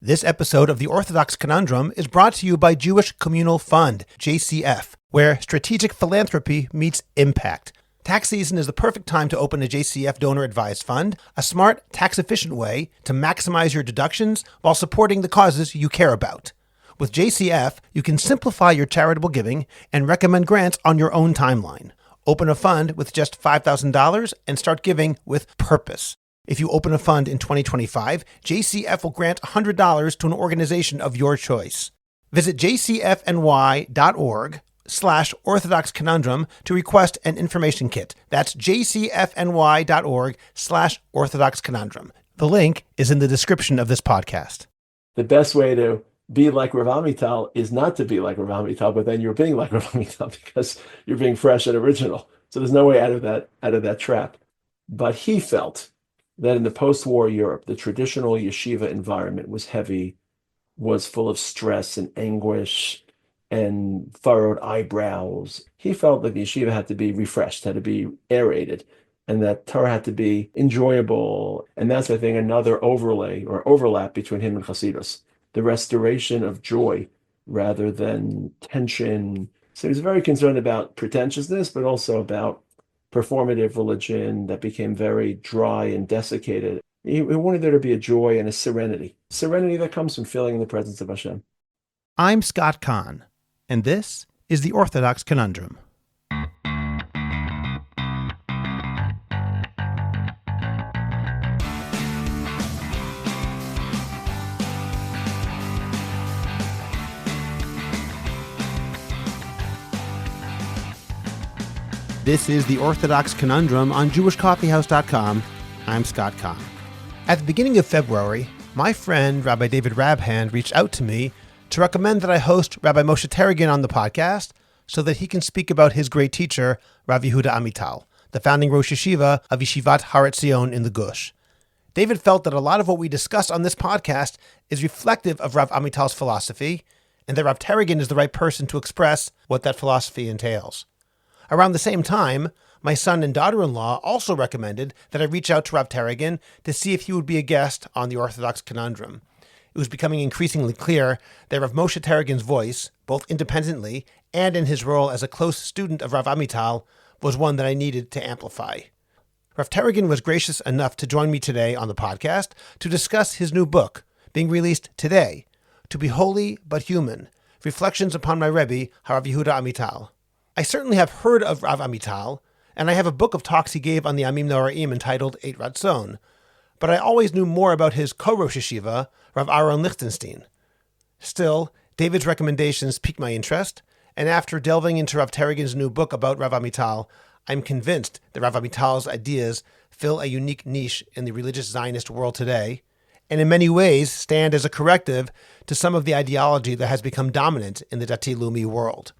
This episode of The Orthodox Conundrum is brought to you by Jewish Communal Fund, JCF, where strategic philanthropy meets impact. Tax season is the perfect time to open a JCF donor-advised fund, a smart, tax-efficient way to maximize your deductions while supporting the causes you care about. With JCF, you can simplify your charitable giving and recommend grants on your own timeline. Open a fund with just $5,000 and start giving with purpose. If you open a fund in 2025, JCF will grant $100 to an organization of your choice. Visit jcfny.org/Orthodox Conundrum to request an information kit. That's jcfny.org/Orthodox Conundrum. The link is in the description of this podcast. The best way to be like Rav Amital is not to be like Rav Amital, but then you're being like Rav Amital because you're being fresh and original. So there's no way out of that trap. But he felt that in the post-war Europe, the traditional yeshiva environment was heavy, was full of stress and anguish and furrowed eyebrows. He felt that the yeshiva had to be refreshed, had to be aerated, and that Torah had to be enjoyable. And that's, I think, another overlay or overlap between him and Hasidus, the restoration of joy rather than tension. So he was very concerned about pretentiousness, but also about performative religion that became very dry and desiccated. He wanted there to be a joy and a serenity that comes from feeling in the presence of Hashem. I'm Scott Kahn, and this is The Orthodox Conundrum. This is The Orthodox Conundrum on JewishCoffeehouse.com. I'm Scott Kahn. At the beginning of February, my friend Rabbi David Rabhand reached out to me to recommend that I host Rabbi Moshe Taragin on the podcast so that he can speak about his great teacher, Rav Yehuda Amital, the founding rosh yeshiva of Yeshivat Har Etzion in the Gush. David felt that a lot of what we discussed on this podcast is reflective of Rav Amital's philosophy, and that Rav Taragin is the right person to express what that philosophy entails. Around the same time, my son and daughter-in-law also recommended that I reach out to Rav Taragin to see if he would be a guest on the Orthodox Conundrum. It was becoming increasingly clear that Rav Moshe Taragin's voice, both independently and in his role as a close student of Rav Amital, was one that I needed to amplify. Rav Taragin was gracious enough to join me today on the podcast to discuss his new book, being released today, To Be Holy But Human, Reflections Upon My Rebbe, Rav Yehuda Amital. I certainly have heard of Rav Amital, and I have a book of talks he gave on the Amim Noraim entitled Eight Ratzon, but I always knew more about his co-rosh yeshiva, Rav Aaron Lichtenstein. Still, David's recommendations piqued my interest, and after delving into Rav Taragin's new book about Rav Amital, I'm convinced that Rav Amital's ideas fill a unique niche in the religious Zionist world today, and in many ways stand as a corrective to some of the ideology that has become dominant in the dati leumi world.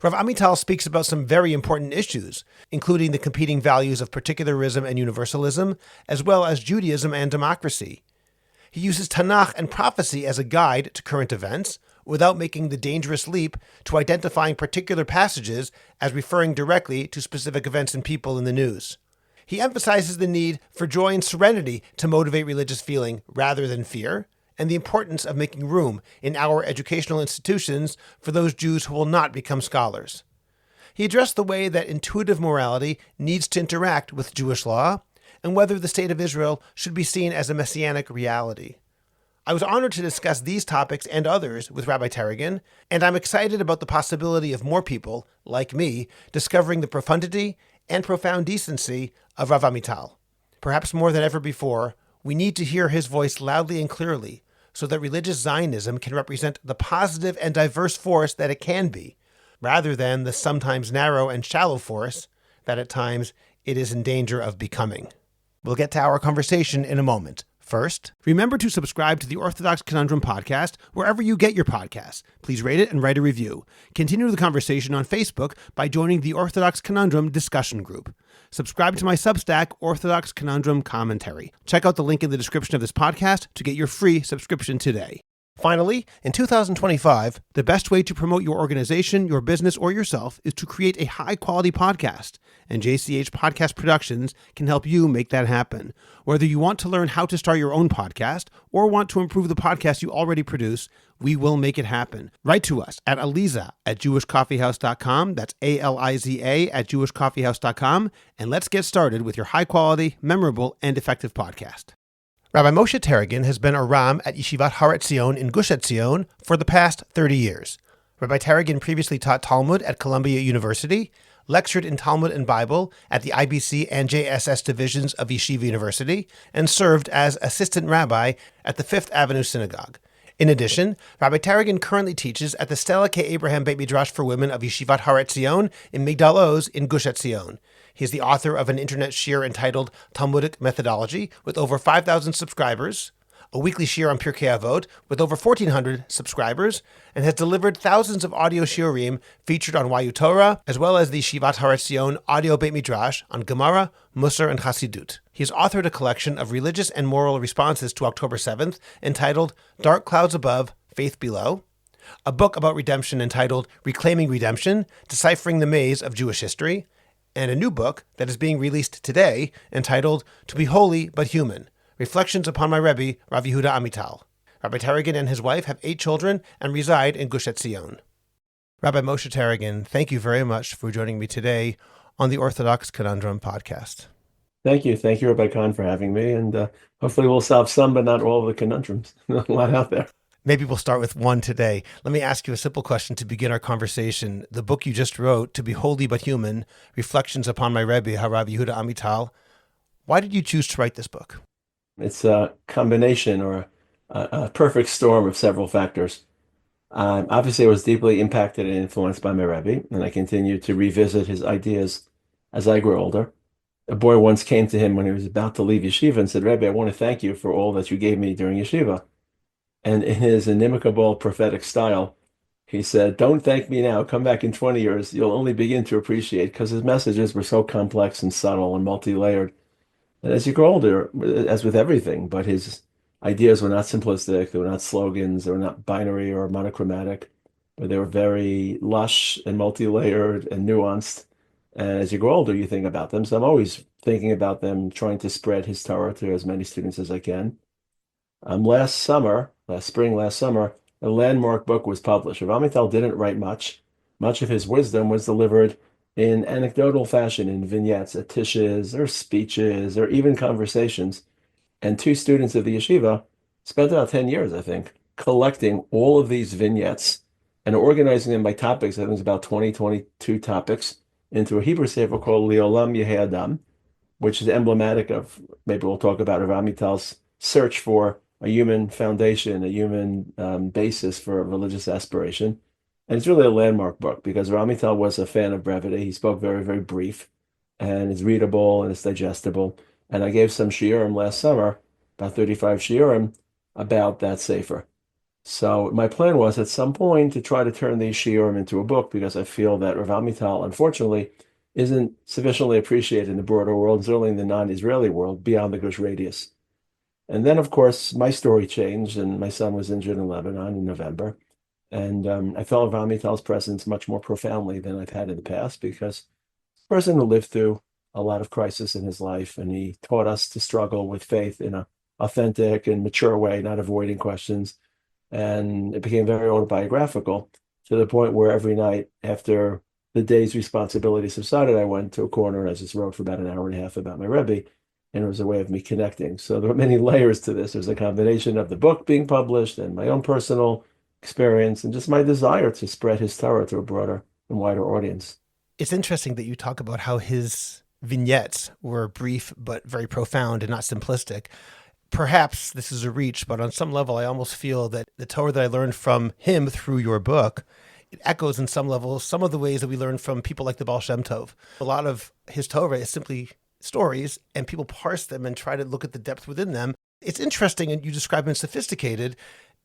Rav Amital speaks about some very important issues, including the competing values of particularism and universalism, as well as Judaism and democracy. He uses Tanach and prophecy as a guide to current events, without making the dangerous leap to identifying particular passages as referring directly to specific events and people in the news. He emphasizes the need for joy and serenity to motivate religious feeling rather than fear, and the importance of making room in our educational institutions for those Jews who will not become scholars. He addressed the way that intuitive morality needs to interact with Jewish law, and whether the state of Israel should be seen as a messianic reality. I was honored to discuss these topics and others with Rabbi Taragin, and I'm excited about the possibility of more people, like me, discovering the profundity and profound decency of Rav Amital. Perhaps more than ever before, we need to hear his voice loudly and clearly, so that religious Zionism can represent the positive and diverse force that it can be, rather than the sometimes narrow and shallow force that at times it is in danger of becoming. We'll get to our conversation in a moment. First, remember to subscribe to the Orthodox Conundrum podcast wherever you get your podcasts. Please rate it and write a review. Continue the conversation on Facebook by joining the Orthodox Conundrum discussion group. Subscribe to my Substack, Orthodox Conundrum Commentary. Check out the link in the description of this podcast to get your free subscription today. Finally, in 2025, the best way to promote your organization, your business, or yourself is to create a high-quality podcast, and JCH Podcast Productions can help you make that happen. Whether you want to learn how to start your own podcast or want to improve the podcast you already produce, we will make it happen. Write to us at aliza@jewishcoffeehouse.com. That's ALIZA @jewishcoffeehouse.com. And let's get started with your high-quality, memorable, and effective podcast. Rabbi Moshe Taragin has been a Ram at Yeshivat Har Etzion in Gush Etzion for the past 30 years. Rabbi Taragin previously taught Talmud at Columbia University, lectured in Talmud and Bible at the IBC and JSS divisions of Yeshiva University, and served as assistant rabbi at the Fifth Avenue Synagogue. In addition, Rabbi Taragin currently teaches at the Stella K. Abraham Beit Midrash for Women of Yeshivat Har Etzion in Migdal Oz in Gush Etzion. He is the author of an internet shiur entitled Talmudic Methodology with over 5,000 subscribers, a weekly shiur on Pirkei Avot with over 1,400 subscribers, and has delivered thousands of audio shiurim featured on YU Torah, as well as the Yeshivat Har Etzion audio Beit Midrash on Gemara, Musar, and Chassidut. He has authored a collection of religious and moral responses to October 7th entitled Dark Clouds Above, Faith Below, a book about redemption entitled Reclaiming Redemption, Deciphering the Maze of Jewish History, and a new book that is being released today entitled To Be Holy But Human, Reflections upon My Rebbe, Rav Yehuda Amital. Rabbi Taragin and his wife have 8 children and reside in Gush Etzion. Rabbi Moshe Taragin, thank you very much for joining me today on the Orthodox Conundrum podcast. Thank you. Thank you, Rabbi Khan, for having me. And hopefully we'll solve some, but not all of the conundrums. A lot out there. Maybe we'll start with one today. Let me ask you a simple question to begin our conversation. The book you just wrote, To Be Holy But Human, Reflections upon My Rebbe, Rav Yehuda Amital. Why did you choose to write this book? It's a combination or a perfect storm of several factors. Obviously, I was deeply impacted and influenced by my Rebbe, and I continue to revisit his ideas as I grew older. A boy once came to him when he was about to leave yeshiva and said, Rebbe, I want to thank you for all that you gave me during yeshiva. And in his inimitable prophetic style, he said, don't thank me now. Come back in 20 years. You'll only begin to appreciate, because his messages were so complex and subtle and multi-layered. And as you grow older, as with everything, but his ideas were not simplistic. They were not slogans. They were not binary or monochromatic, but they were very lush and multi-layered and nuanced. And as you grow older, you think about them. So I'm always thinking about them, trying to spread his Torah to as many students as I can. Last summer, a landmark book was published. Rav Amital didn't write much. Much of his wisdom was delivered in anecdotal fashion, in vignettes, at tishes, or speeches, or even conversations. And 2 students of the yeshiva spent about 10 years, I think, collecting all of these vignettes and organizing them by topics. I think it was about 22 topics into a Hebrew sefer called Le'olam Yehei Adam, which is emblematic of, maybe we'll talk about Rav Amital's search for a human foundation, a human basis for religious aspiration. And it's really a landmark book because Rav Amital was a fan of brevity. He spoke very, very brief, and it's readable and it's digestible. And I gave some shiurim last summer, about 35 shiurim, about that sefer. So my plan was at some point to try to turn these shiurim into a book, because I feel that Rav Amital, unfortunately, isn't sufficiently appreciated in the broader world, certainly in the non-Israeli world, beyond the Gush radius. And then, of course, my story changed, and my son was injured in Lebanon in November. And I felt Rav Amital's presence much more profoundly than I've had in the past, because the person who lived through a lot of crisis in his life, and he taught us to struggle with faith in an authentic and mature way, not avoiding questions. And it became very autobiographical, to the point where every night after the day's responsibility subsided, I went to a corner and I just wrote for about an hour and a half about my Rebbe. And it was a way of me connecting. So there were many layers to this. There's a combination of the book being published and my own personal experience and just my desire to spread his Torah to a broader and wider audience. It's interesting that you talk about how his vignettes were brief but very profound and not simplistic. Perhaps this is a reach, but on some level, I almost feel that the Torah that I learned from him through your book, it echoes in some levels some of the ways that we learn from people like the Baal Shem Tov. A lot of his Torah is simply stories, and people parse them and try to look at the depth within them. It's interesting, and you describe him as sophisticated.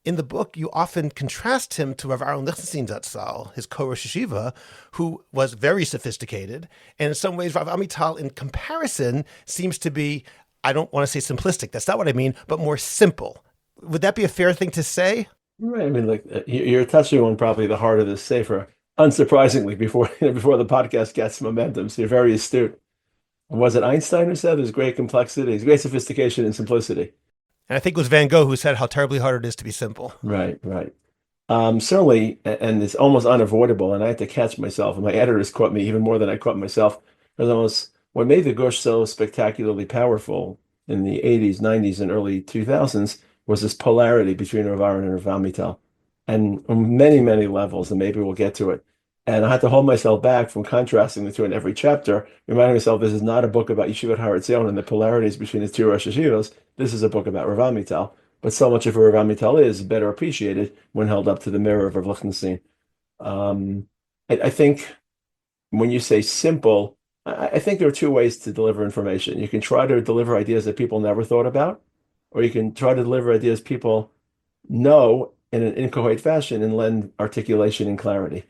In the book, you often contrast him to Rav Aaron Lichtenstein zt'l, his co-rosh yeshiva, who was very sophisticated. And in some ways, Rav Amital, in comparison, seems to be, I don't want to say simplistic, that's not what I mean, but more simple. Would that be a fair thing to say? Right. I mean, like you're touching on probably the heart of this safer, unsurprisingly, before before the podcast gets momentum. So you're very astute. And was it Einstein who said there's great complexity, there's great sophistication and simplicity? And I think it was Van Gogh who said how terribly hard it is to be simple. Right, right. Certainly, and it's almost unavoidable. And I had to catch myself, and my editors caught me even more than I caught myself. Because almost what made the Gush so spectacularly powerful in the 80s, 90s, and early 2000s was this polarity between Rav Aaron and Rav Amital, and on many, many levels. And maybe we'll get to it. And I had to hold myself back from contrasting the two in every chapter, reminding myself this is not a book about Yeshivat Har Etzion and the polarities between the two rosh yeshivas. This is a book about Rav Amital. But so much of what Rav Amital is better appreciated when held up to the mirror of Rav Lichtenstein. I think when you say simple, I think there are two ways to deliver information. You can try to deliver ideas that people never thought about, or you can try to deliver ideas people know in an inchoate fashion and lend articulation and clarity.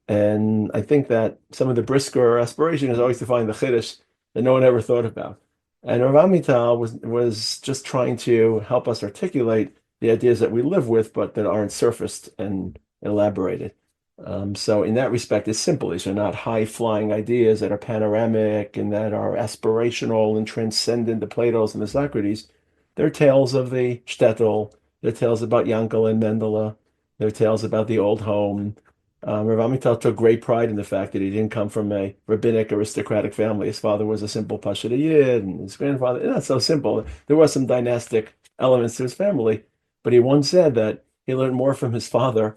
And I think that some of the brisker aspiration is always to find the chiddush that no one ever thought about. And Rav Amital was just trying to help us articulate the ideas that we live with, but that aren't surfaced and elaborated. So in that respect, it's simple. These are not high-flying ideas that are panoramic and that are aspirational and transcendent, the Platos and the Socrates. They're tales of the shtetl. They're tales about Yankel and Mendele. They're tales about the old home. Rav Amital took great pride in the fact that he didn't come from a rabbinic aristocratic family. His father was a simple Pashut Yid, and his grandfather, not so simple. There were some dynastic elements to his family, but he once said that he learned more from his father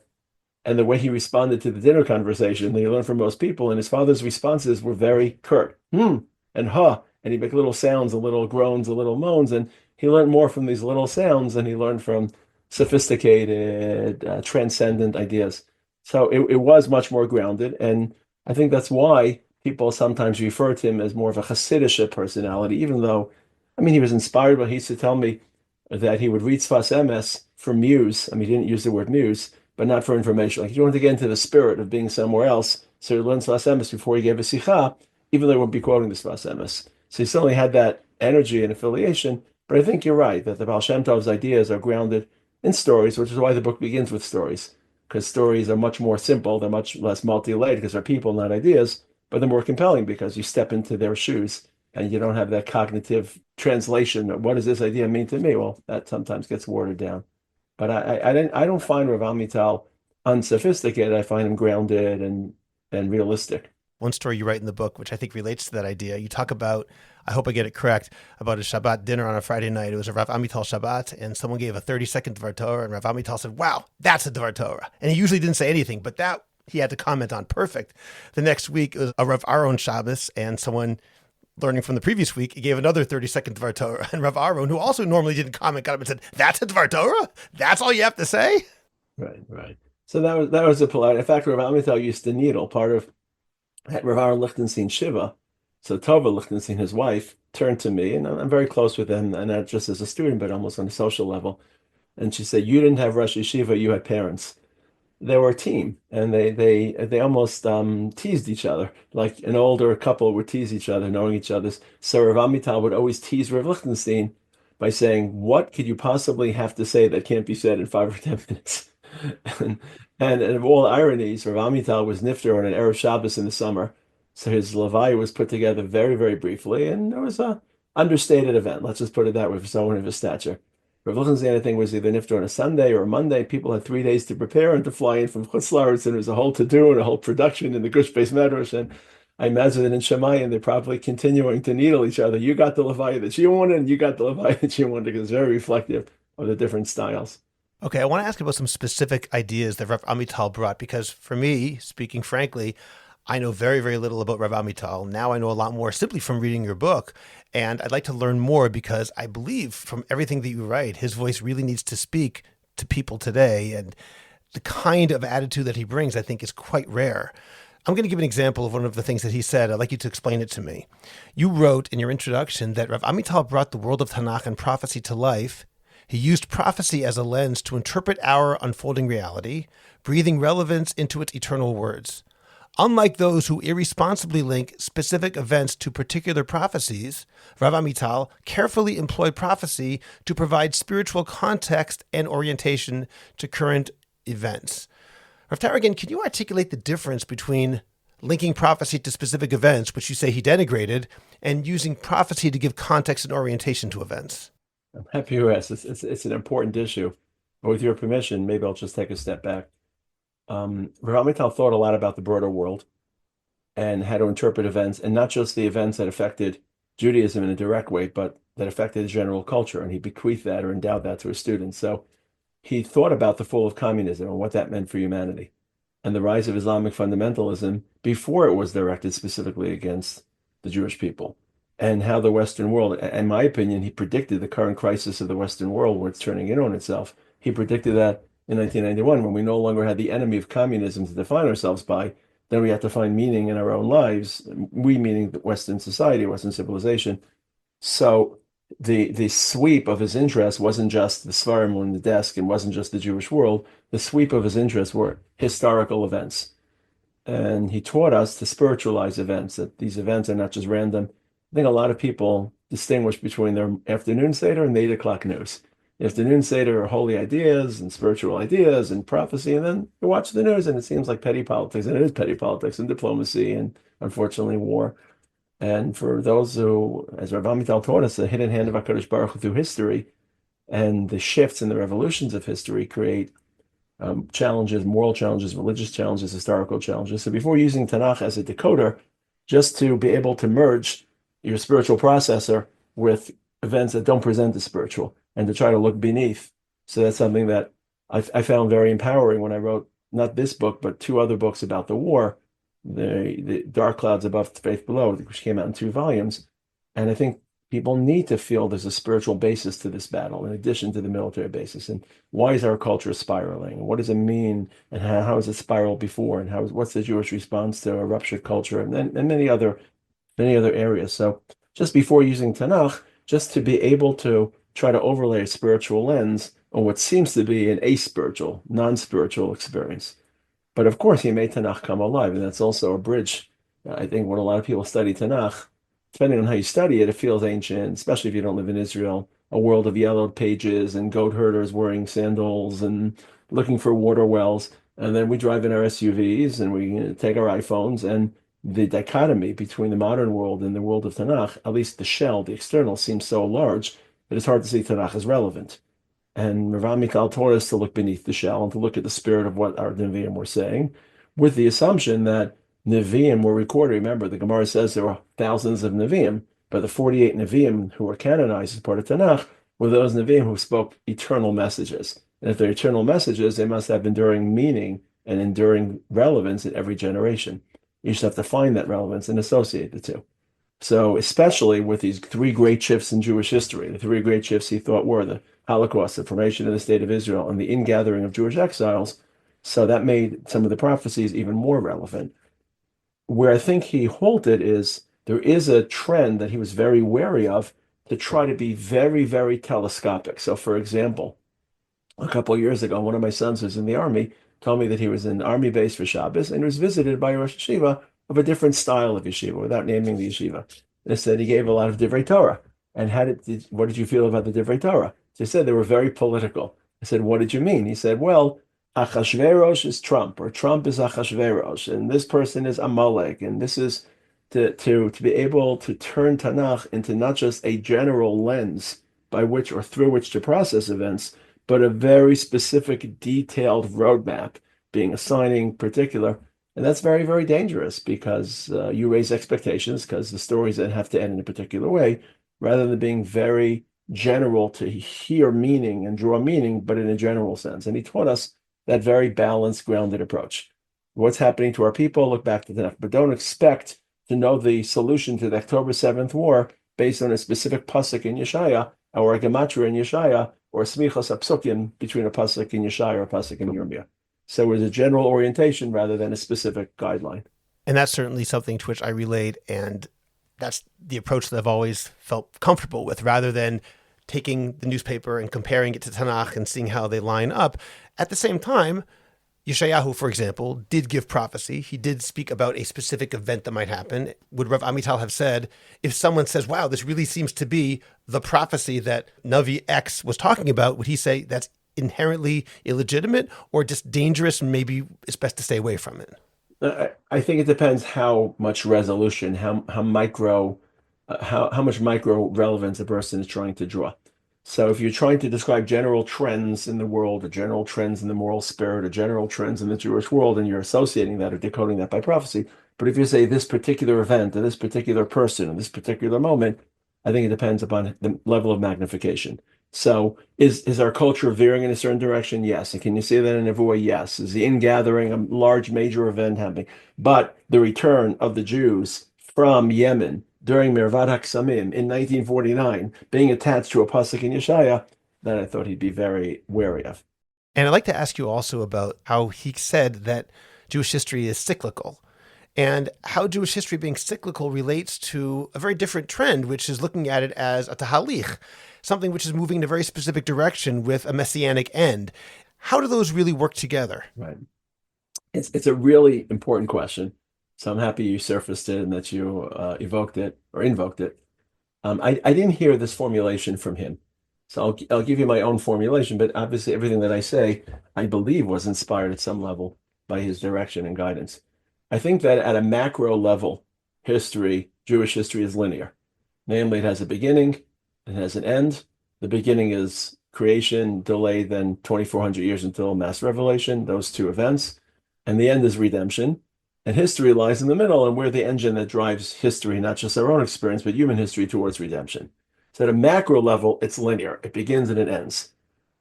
and the way he responded to the dinner conversation than he learned from most people. And his father's responses were very curt, and huh, and he'd make little sounds, a little groans, a little moans, and he learned more from these little sounds than he learned from sophisticated, transcendent ideas. So it was much more grounded. And I think that's why people sometimes refer to him as more of a Hasidic personality, even though, I mean, he was inspired, but he used to tell me that he would read Sfas Emes for muse. I mean, he didn't use the word muse, but not for information. Like he wanted to get into the spirit of being somewhere else. So he learned Sfas Emes before he gave a Sikha, even though he wouldn't be quoting the Sfas Emes. So he certainly had that energy and affiliation. But I think you're right that the Baal Shem Tov's ideas are grounded in stories, which is why the book begins with stories, because stories are much more simple. They're much less multi-layered because they're people, not ideas, but they're more compelling because you step into their shoes and you don't have that cognitive translation of what does this idea mean to me? Well, that sometimes gets watered down. But I don't find Rav Amital unsophisticated. I find him grounded and realistic. One story you write in the book, which I think relates to that idea, you talk about, I hope I get it correct, about a Shabbat dinner on a Friday night. It was a Rav Amital Shabbat, and someone gave a 30-second Dvar Torah, and Rav Amital said, wow, that's a Dvar Torah. And he usually didn't say anything, but that he had to comment on perfect. The next week, it was a Rav Aaron Shabbos, and someone learning from the previous week, he gave another 30-second Dvar Torah. And Rav Aaron, who also normally didn't comment, got up and said, that's a Dvar Torah? That's all you have to say? Right, right. So that was a polite. In fact, Rav Amital used to needle. Part of Rav Aaron Lichtenstein Shiva. So Tova Lichtenstein, his wife, turned to me, and I'm very close with them, and not just as a student, but almost on a social level. And she said, "You didn't have Rosh Yeshiva, you had parents." They were a team, and they almost teased each other, like an older couple would tease each other, knowing each other's. So Rav Amital would always tease Rav Lichtenstein by saying, "What could you possibly have to say that can't be said in 5 or 10 minutes?" And, and of all ironies, Rav Amital was nifter on an Erev Shabbos in the summer. So his Levaya was put together very, very briefly, and it was a understated event. Let's just put it that way for someone of his stature. Rav Lichtenstein, I think, was either nifter on a Sunday or a Monday. People had 3 days to prepare and to fly in from Chutz La'aretz, and there was a whole to-do and a whole production in the Gush Beis Medrash. And I imagine that in Shemayim, they're probably continuing to needle each other. You got the Levaya that you wanted, and you got the Levaya that you wanted, because it's very reflective of the different styles. Okay, I want to ask about some specific ideas that Rav Amital brought, because for me, speaking frankly, I know very, very little about Rav Amital. Now I know a lot more simply from reading your book. And I'd like to learn more because I believe from everything that you write, his voice really needs to speak to people today. And the kind of attitude that he brings, I think, is quite rare. I'm going to give an example of one of the things that he said. I'd like you to explain it to me. You wrote in your introduction that Rav Amital brought the world of Tanach and prophecy to life. He used prophecy as a lens to interpret our unfolding reality, breathing relevance into its eternal words. Unlike those who irresponsibly link specific events to particular prophecies, Rav Amital carefully employed prophecy to provide spiritual context and orientation to current events. Rav Taragin, can you articulate the difference between linking prophecy to specific events, which you say he denigrated, and using prophecy to give context and orientation to events? I'm happy you asked. It's an important issue. But with your permission, maybe I'll just take a step back. Rav Amital thought a lot about the broader world and how to interpret events, and not just the events that affected Judaism in a direct way, but that affected the general culture. And he bequeathed that or endowed that to his students. So he thought about the fall of communism and what that meant for humanity and the rise of Islamic fundamentalism before it was directed specifically against the Jewish people, and how the Western world, in my opinion, he predicted the current crisis of the Western world where it's turning in on itself. He predicted that in 1991, when we no longer had the enemy of communism to define ourselves by, then we had to find meaning in our own lives, we meaning the Western society, Western civilization. So the sweep of his interest wasn't just the Svarim on the desk and wasn't just the Jewish world. The sweep of his interests were historical events. And he taught us to spiritualize events, that these events are not just random. I think a lot of people distinguish between their afternoon seder and the 8 o'clock news. The afternoon seder are holy ideas and spiritual ideas and prophecy, and then you watch the news and it seems like petty politics, and it is petty politics and diplomacy and unfortunately war. And for those who, as Rav Amital taught us, the hidden hand of HaKadosh Baruch Hu through history and the shifts and the revolutions of history create challenges, moral challenges, religious challenges, historical challenges. So before using Tanach as a decoder, just to be able to merge your spiritual processor with events that don't present the spiritual and to try to look beneath. So that's something that I found very empowering when I wrote not this book, but 2 other books about the war, the Dark Clouds Above, Faith Below, which came out in 2 volumes. And I think people need to feel there's a spiritual basis to this battle, in addition to the military basis. And why is our culture spiraling? What does it mean? And how has it spiraled before? And what's the Jewish response to a ruptured culture? And many other areas. So just before using Tanakh, just to be able to try to overlay a spiritual lens on what seems to be an aspiritual, non-spiritual experience. But of course, he made Tanakh come alive, and that's also a bridge. I think when a lot of people study Tanakh, depending on how you study it, it feels ancient, especially if you don't live in Israel, a world of yellowed pages and goat herders wearing sandals and looking for water wells. And then we drive in our SUVs and we take our iPhones, and the dichotomy between the modern world and the world of Tanakh, at least the shell, the external, seems so large that it's hard to see Tanakh as relevant. And Rav Amital taught us to look beneath the shell and to look at the spirit of what our Nevi'im were saying, with the assumption that Nevi'im were recorded. Remember, the Gemara says there were thousands of Nevi'im, but the 48 Nevi'im who were canonized as part of Tanakh were those Nevi'im who spoke eternal messages. And if they're eternal messages, they must have enduring meaning and enduring relevance in every generation. You just have to find that relevance and associate the two. So especially with these 3 great shifts in Jewish history, the 3 great shifts he thought were the Holocaust, the formation of the state of Israel, and the ingathering of Jewish exiles. So that made some of the prophecies even more relevant. Where I think he halted is there is a trend that he was very wary of to try to be very, very telescopic. So for example, a couple of years ago, one of my sons who's in the army told me that he was in army base for Shabbos and was visited by a rosh yeshiva of a different style of yeshiva, without naming the yeshiva. They said he gave a lot of divrei Torah. And what did you feel about the divrei Torah? They said they were very political. I said, what did you mean? He said, well, Achashverosh is Trump, or Trump is Achashverosh, and this person is Amalek, and this is to be able to turn Tanakh into not just a general lens by which or through which to process events, but a very specific, detailed roadmap being assigning particular. And that's very, very dangerous because you raise expectations because the stories then have to end in a particular way, rather than being very general to hear meaning and draw meaning, but in a general sense. And he taught us that very balanced, grounded approach. What's happening to our people, look back to Tanakh, but don't expect to know the solution to the October 7th war based on a specific pasuk in Yeshaya, or a gematria in Yeshaya, or smichas apsukim between a pasuk in Yeshaya or a pasuk in Yirmiyah. So it's a general orientation rather than a specific guideline. And that's certainly something to which I relayed, and that's the approach that I've always felt comfortable with, rather than taking the newspaper and comparing it to Tanakh and seeing how they line up. At the same time, Yeshayahu, for example, did give prophecy. He did speak about a specific event that might happen. Would Rav Amital have said, if someone says, wow, this really seems to be the prophecy that Navi X was talking about, would he say that's inherently illegitimate or just dangerous and maybe it's best to stay away from it? I think it depends how much resolution, how micro, how much micro relevance a person is trying to draw. So if you're trying to describe general trends in the world, or general trends in the moral spirit, or general trends in the Jewish world, and you're associating that or decoding that by prophecy, but if you say this particular event, or this particular person, or this particular moment, I think it depends upon the level of magnification. So is our culture veering in a certain direction? Yes. And can you see that in Nevuah? Yes. Is the ingathering a large major event happening? But the return of the Jews from Yemen during Mirvat HaKsamim in 1949 being attached to a pasuk in Yeshaya, that I thought he'd be very wary of. And I'd like to ask you also about how he said that Jewish history is cyclical, and how Jewish history being cyclical relates to a very different trend, which is looking at it as a tahalich, something which is moving in a very specific direction with a messianic end. How do those really work together? Right. It's a really important question. So I'm happy you surfaced it and that you evoked it or invoked it. I didn't hear this formulation from him. So I'll give you my own formulation, but obviously everything that I say, I believe was inspired at some level by his direction and guidance. I think that at a macro level, Jewish history is linear. Namely, it has a beginning, it has an end. The beginning is creation, delayed then 2,400 years until mass revelation, those two events. And the end is redemption. And history lies in the middle, and we're the engine that drives history, not just our own experience, but human history towards redemption. So at a macro level, it's linear. It begins and it ends.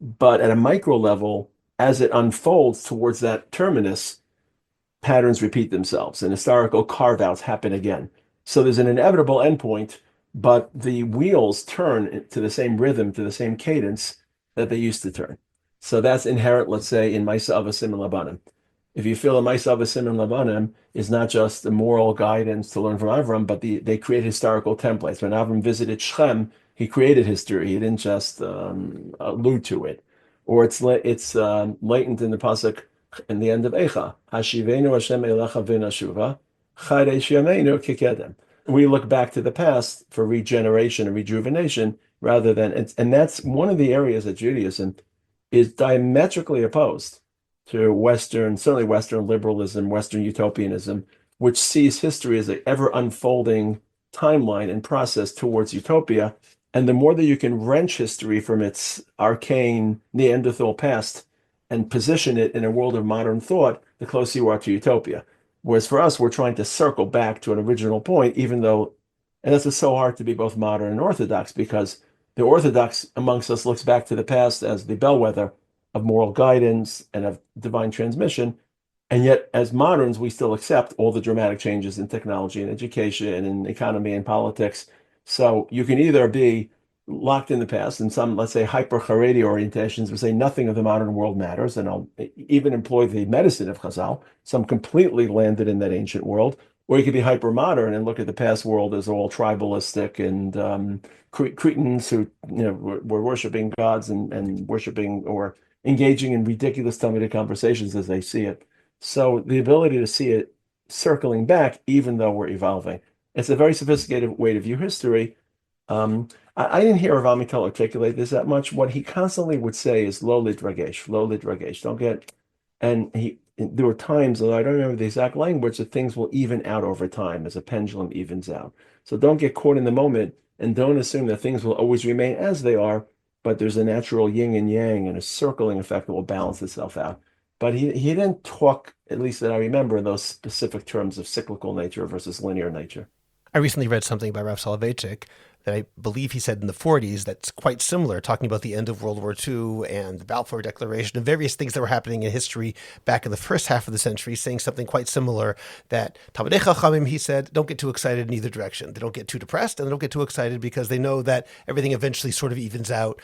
But at a micro level, as it unfolds towards that terminus, patterns repeat themselves and historical carve-outs happen again. So there's an inevitable endpoint, but the wheels turn to the same rhythm, to the same cadence that they used to turn. So that's inherent, let's say, in Maisa Avasim and Labanim. If you feel that Maisa Avasim and Labanim is not just a moral guidance to learn from Avram, but they create historical templates. When Avram visited Shechem, he created history. He didn't just allude to it. Or it's latent in the pasuk in the end of Eicha. Hashivenu Hashem Elecha v'nashuva, Chadesh Yameinu kikedem. We look back to the past for regeneration and rejuvenation rather than, and that's one of the areas that Judaism is diametrically opposed to certainly Western liberalism, Western utopianism, which sees history as an ever unfolding timeline and process towards utopia. And the more that you can wrench history from its arcane Neanderthal past and position it in a world of modern thought, the closer you are to utopia. Whereas for us, we're trying to circle back to an original point, even though, and this is so hard to be both modern and orthodox, because the orthodox amongst us looks back to the past as the bellwether of moral guidance and of divine transmission. And yet, as moderns, we still accept all the dramatic changes in technology and education and in economy and politics. So you can either be locked in the past, and some, let's say, hyper-Haredi orientations would say nothing of the modern world matters, and I'll even employ the medicine of Chazal, some completely landed in that ancient world, or you could be hyper-modern and look at the past world as all tribalistic and Cretans who were worshiping gods and worshiping or engaging in ridiculous Talmudic conversations as they see it. So the ability to see it circling back, even though we're evolving, it's a very sophisticated way to view history. I didn't hear Rav Amital articulate this that much. What he constantly would say is lo lidragesh, lo lidragesh. Don't get, and there were times, although I don't remember the exact language, that things will even out over time as a pendulum evens out. So don't get caught in the moment and don't assume that things will always remain as they are, but there's a natural yin and yang and a circling effect that will balance itself out. But he didn't talk, at least that I remember, in those specific terms of cyclical nature versus linear nature. I recently read something by Rav Soloveitchik that I believe he said in the 40s that's quite similar, talking about the end of World War II and the Balfour Declaration and various things that were happening in history back in the first half of the century, saying something quite similar, that Talmidei Chachamim, he said, don't get too excited in either direction. They don't get too depressed and they don't get too excited because they know that everything eventually sort of evens out.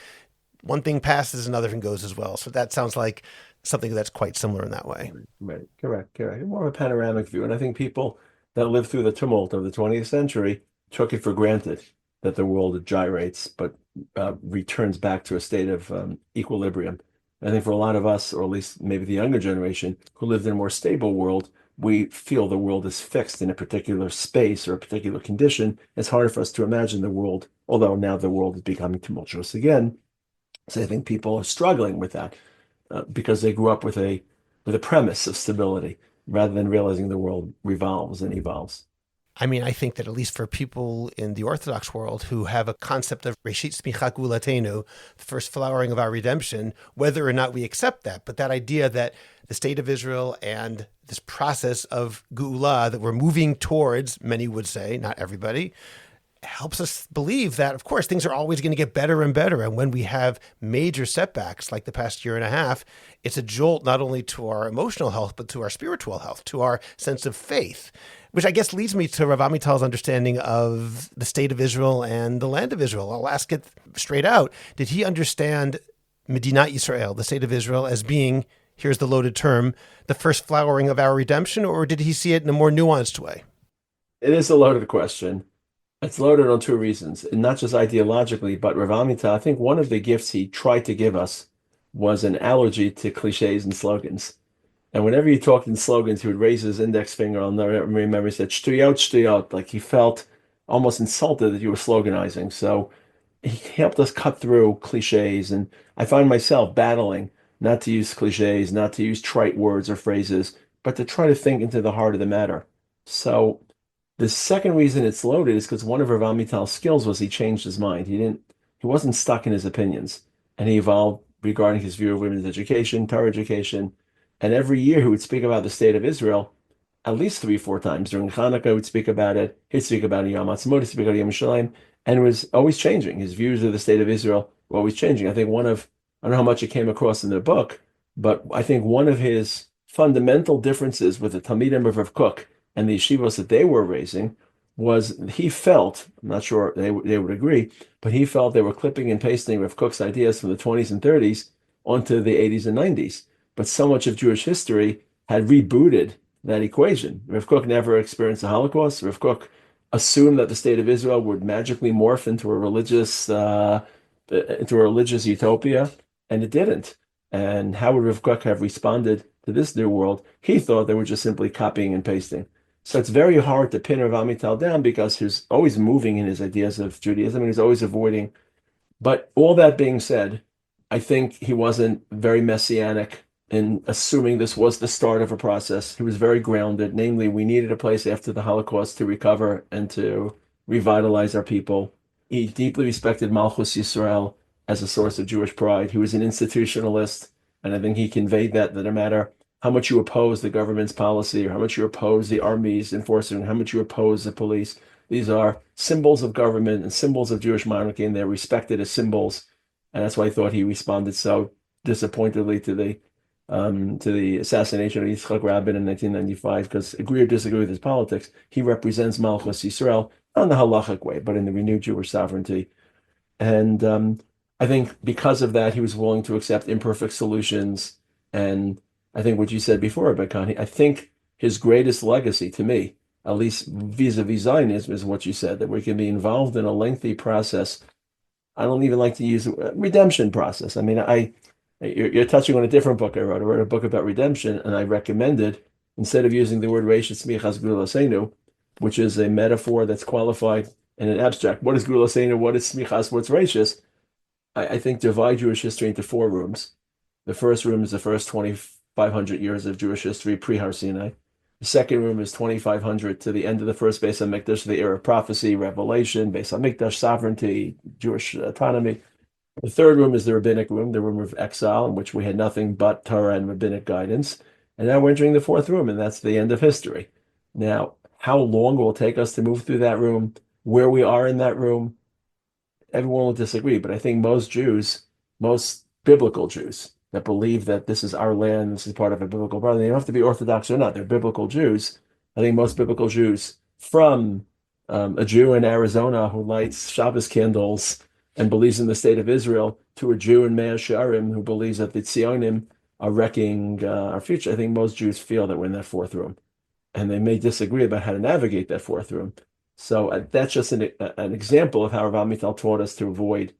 One thing passes, another thing goes as well. So that sounds like something that's quite similar in that way. Right, correct. More of a panoramic view. And I think people that lived through the tumult of the 20th century took it for granted that the world gyrates, but returns back to a state of equilibrium. I think for a lot of us, or at least maybe the younger generation, who lived in a more stable world, we feel the world is fixed in a particular space or a particular condition. It's harder for us to imagine the world, although now the world is becoming tumultuous again. So I think people are struggling with that because they grew up with a premise of stability rather than realizing the world revolves and evolves. I mean, I think that at least for people in the Orthodox world who have a concept of Reshit Tzmicha Gulatenu, the first flowering of our redemption, whether or not we accept that, but that idea that the state of Israel and this process of Geula that we're moving towards, many would say, not everybody, helps us believe that, of course, things are always going to get better and better. And when we have major setbacks like the past year and a half, it's a jolt not only to our emotional health, but to our spiritual health, to our sense of faith, which I guess leads me to Rav Amital's understanding of the state of Israel and the land of Israel. I'll ask it straight out. Did he understand Medinat Yisrael, the state of Israel, as being, here's the loaded term, the first flowering of our redemption, or did he see it in a more nuanced way? It is a loaded question. It's loaded on two reasons, and not just ideologically, but Rav Amital, I think one of the gifts he tried to give us was an allergy to cliches and slogans. And whenever he talked in slogans, he would raise his index finger. I'll never remember. He said, "Shtuyot, shtuyot," like he felt almost insulted that you were sloganizing. So he helped us cut through cliches. And I find myself battling not to use cliches, not to use trite words or phrases, but to try to think into the heart of the matter. So the second reason it's loaded is because one of Rav Amital's skills was he changed his mind. He wasn't stuck in his opinions, and he evolved regarding his view of women's education, Torah education, and every year he would speak about the state of Israel at least 3, 4 times. During Hanukkah, he would speak about it. He'd speak about it Yom Ha'atzmaut, he'd speak about Yom Shalim, and it was always changing. His views of the state of Israel were always changing. I think I don't know how much it came across in the book, but I think one of his fundamental differences with the Talmidim of Rav Kook and the yeshivas that they were raising was he felt, I'm not sure they would agree, but he felt they were clipping and pasting Rav Kook's ideas from the 20s and 30s onto the 80s and 90s. But so much of Jewish history had rebooted that equation. Rav Kook never experienced the Holocaust. Rav Kook assumed that the state of Israel would magically morph into a religious utopia, and it didn't. And how would Rav Kook have responded to this new world? He thought they were just simply copying and pasting. So it's very hard to pin Rav Amital down because he's always moving in his ideas of Judaism and he's always avoiding. But all that being said, I think he wasn't very messianic in assuming this was the start of a process. He was very grounded. Namely, we needed a place after the Holocaust to recover and to revitalize our people. He deeply respected Malchus Yisrael as a source of Jewish pride. He was an institutionalist, and I think he conveyed that no matter how much you oppose the government's policy or how much you oppose the army's enforcement, how much you oppose the police, these are symbols of government and symbols of Jewish monarchy, and they're respected as symbols. And that's why I thought he responded so disappointedly to the assassination of Yitzchak Rabin in 1995, because agree or disagree with his politics, he represents Malchus Yisrael, not in the halachic way, but in the renewed Jewish sovereignty. And I think because of that, he was willing to accept imperfect solutions. And I think what you said before about Kanye, I think his greatest legacy to me, at least vis-a-vis Zionism, is what you said, that we can be involved in a lengthy process. I don't even like to use redemption process. I mean, you're touching on a different book I wrote. I wrote a book about redemption, and I recommended, instead of using the word Reishis Tzmichas Gulasenu, which is a metaphor that's qualified in an abstract. What is Gulasenu? What is Tzmichas? What's Reishis? I think divide Jewish history into 4 rooms. The first room is the first 2,500 years of Jewish history pre-Har Sinai. The second room is 2,500 to the end of the first Beis HaMikdash, the era of prophecy, revelation, Beis HaMikdash, sovereignty, Jewish autonomy. The third room is the rabbinic room, the room of exile, in which we had nothing but Torah and rabbinic guidance. And now we're entering the fourth room, and that's the end of history. Now, how long will it take us to move through that room, where we are in that room? Everyone will disagree, but I think most Jews, most biblical Jews that believe that this is our land, this is part of a biblical brother, they don't have to be Orthodox or not, they're biblical Jews. I think most biblical Jews, from a Jew in Arizona who lights Shabbos candles and believes in the state of Israel, to a Jew in Mea Shearim who believes that the Zionim are wrecking our future, I think most Jews feel that we're in that fourth room. And they may disagree about how to navigate that fourth room. So that's just an example of how Rav Amital taught us to avoid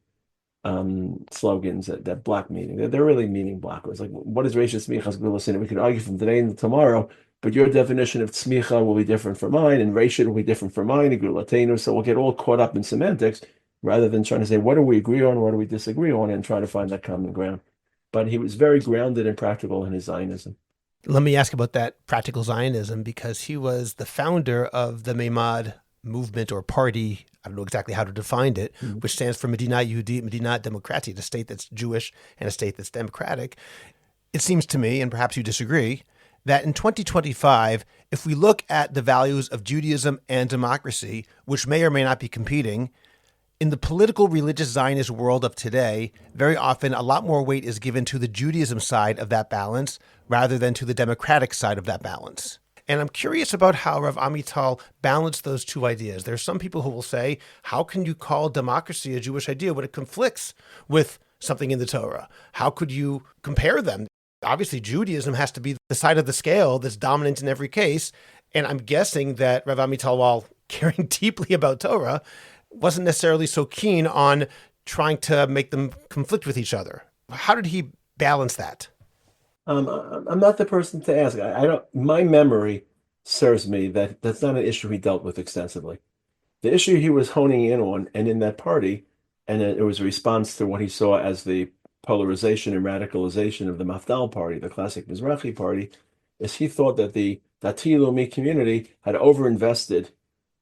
slogans that block meaning. They're really meaning blockers. Like, what is Reishis Tzmichas Gulasenu? We could argue from today and tomorrow, but your definition of tzmicha will be different from mine, and Reishit will be different from mine, and Gulatenu. So we'll get all caught up in semantics rather than trying to say, what do we agree on, what do we disagree on, and try to find that common ground. But he was very grounded and practical in his Zionism. Let me ask about that practical Zionism, because he was the founder of the Meimad movement or party. I don't know exactly how to define it, which stands for Medina Yehudit, Medina Demokratit, a state that's Jewish and a state that's democratic. It seems to me, and perhaps you disagree, that in 2025, if we look at the values of Judaism and democracy, which may or may not be competing, in the political religious Zionist world of today, very often a lot more weight is given to the Judaism side of that balance rather than to the democratic side of that balance. And I'm curious about how Rav Amital balanced those two ideas. There are some people who will say, how can you call democracy a Jewish idea when it conflicts with something in the Torah? How could you compare them? Obviously, Judaism has to be the side of the scale that's dominant in every case. And I'm guessing that Rav Amital, while caring deeply about Torah, wasn't necessarily so keen on trying to make them conflict with each other. How did he balance that? I'm not the person to ask. I don't. My memory serves me that that's not an issue he dealt with extensively. The issue he was honing in on, and in that party, and it was a response to what he saw as the polarization and radicalization of the Mafdal party, the classic Mizrahi party, is he thought that the dati leumi community had overinvested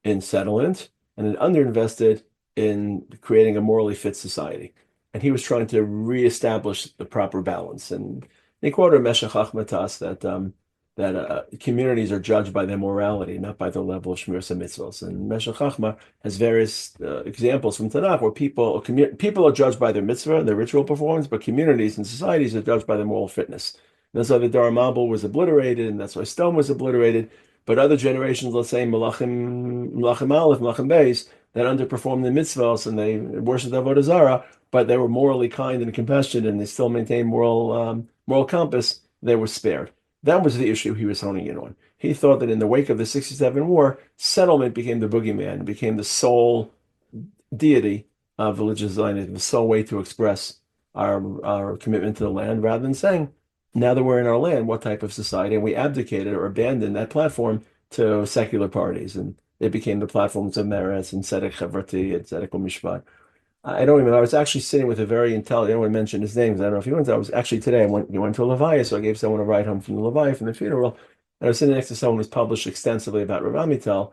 in settlement and had underinvested in creating a morally fit society. And he was trying to reestablish the proper balance. And he quoted Meshech Achmatas that communities are judged by their morality, not by the level of Shmiras HaMitzvos. And Meshech Chachma has various examples from Tanach where people are judged by their mitzvah and their ritual performance, but communities and societies are judged by their moral fitness. And that's why the Dar Mabul was obliterated, and that's why Stone was obliterated. But other generations, let's say Malachim Aleph, Malachim Beis, that underperformed the mitzvahs and they worshipped Avodah Zarah, but they were morally kind and compassionate, and they still maintained moral compass, they were spared. That was the issue he was honing in on. He thought that in the wake of the 67 war, settlement became the boogeyman, became the sole deity of religious Zionism, the sole way to express our commitment to the land, rather than saying, now that we're in our land, what type of society? And we abdicated or abandoned that platform to secular parties. And it became the platforms of Meretz and Tzedek Chavrati and Tzedek Mishpat. I don't even, I was actually sitting with a very intelligent, I don't want to mention his names, I don't know if he went to, I was actually today, we went to a Levaya, so I gave someone a ride home from the Levaya, from the funeral, and I was sitting next to someone who's published extensively about Rav Amital,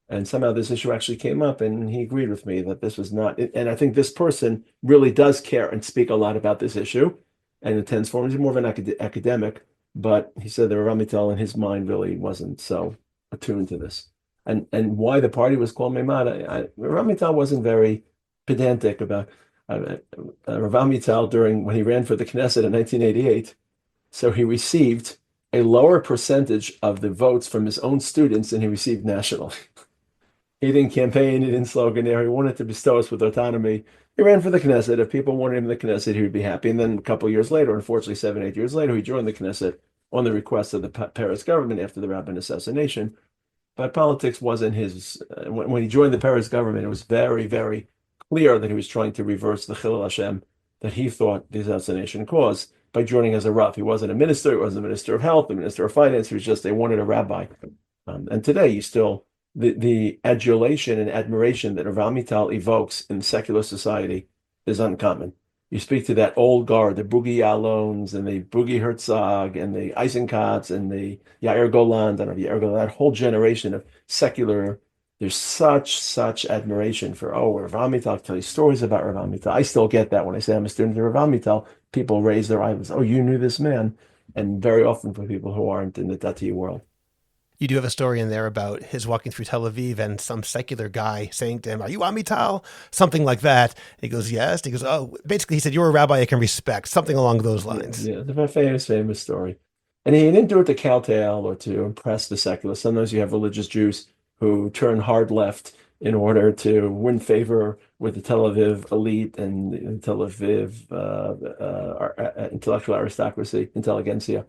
and somehow this issue actually came up, and he agreed with me that this was not, and I think this person really does care and speak a lot about this issue, and intends for him. He's more of an academic, but he said that Rav Amital in his mind really wasn't so attuned to this. And why the party was called Meimad, Rav Amital wasn't very pedantic about Rav Amital when he ran for the Knesset in 1988. So he received a lower percentage of the votes from his own students than he received nationally. He didn't campaign, he didn't sloganeer, he wanted to bestow us with autonomy. He ran for the Knesset. If people wanted him in the Knesset, he would be happy. And then a couple of years later, unfortunately 7-8 years later, he joined the Knesset on the request of the Peres government after the Rabin assassination. But politics wasn't his. When he joined the Peres government, it was very, very clear that he was trying to reverse the Chilul Hashem that he thought the assassination caused by joining as a Rav. He wasn't a minister, he wasn't a minister of health, a minister of finance, he was just, they wanted a rabbi. And today, you still, the adulation and admiration that Rav Amital evokes in secular society is uncommon. You speak to that old guard, the Boogie Yalons and the Boogie Herzog and the Eisenkotz and the Yair Golan, that whole generation of secular. There's such admiration for, Rav Amital, tell you stories about Rav Amital. I still get that when I say I'm a student of Rav Amital, people raise their eyelids. Oh, you knew this man. And very often for people who aren't in the dati world. You do have a story in there about his walking through Tel Aviv and some secular guy saying to him, "Are you Amital?" Something like that. And he goes, "Yes." And he goes, "Oh," basically he said, "You're a rabbi I can respect," something along those lines. Yeah, it's a famous story. And he didn't do it to kowtow or to impress the secularists. Sometimes you have religious Jews who turn hard left in order to win favor with the Tel Aviv elite and the Tel Aviv intellectual aristocracy, intelligentsia.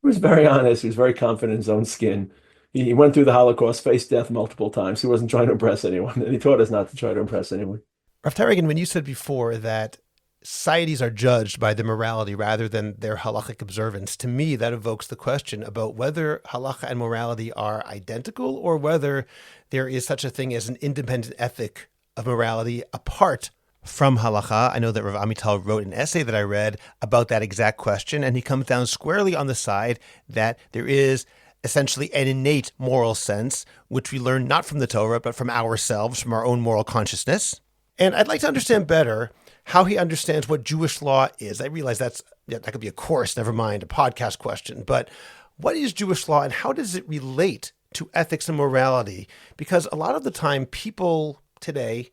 He was very honest. He was very confident in his own skin. He went through the Holocaust, faced death multiple times. He wasn't trying to impress anyone, and he taught us not to try to impress anyone. Rav Taragin, when you said before that societies are judged by their morality rather than their halachic observance, to me that evokes the question about whether halacha and morality are identical or whether there is such a thing as an independent ethic of morality apart from halacha? I know that Rav Amital wrote an essay that I read about that exact question, and he comes down squarely on the side that there is essentially an innate moral sense, which we learn not from the Torah, but from ourselves, from our own moral consciousness. And I'd like to understand better how he understands what Jewish law is. I realize that could be a course, never mind, a podcast question. But what is Jewish law and how does it relate to ethics and morality? Because a lot of the time people today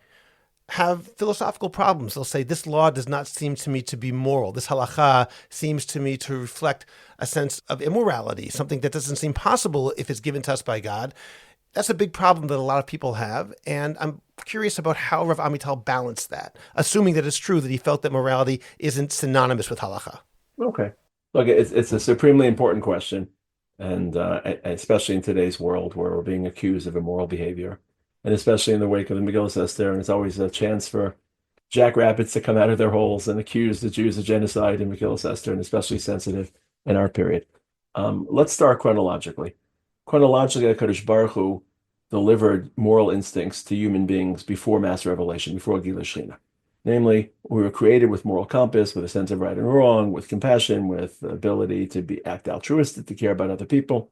have philosophical problems. They'll say, this law does not seem to me to be moral. This halacha seems to me to reflect a sense of immorality, something that doesn't seem possible if it's given to us by God. That's a big problem that a lot of people have. And I'm curious about how Rav Amital balanced that, assuming that it's true that he felt that morality isn't synonymous with halacha. Okay. Look, it's a supremely important question. And especially in today's world where we're being accused of immoral behavior. And especially in the wake of the Megillah Esther, and it's always a chance for jackrabbits to come out of their holes and accuse the Jews of genocide in Megillah Esther, and especially sensitive in our period. Let's start chronologically. Chronologically, HaKadosh Baruch Hu delivered moral instincts to human beings before mass revelation, before Gilui Shechina. Namely, we were created with moral compass, with a sense of right and wrong, with compassion, with the ability to act altruistic, to care about other people.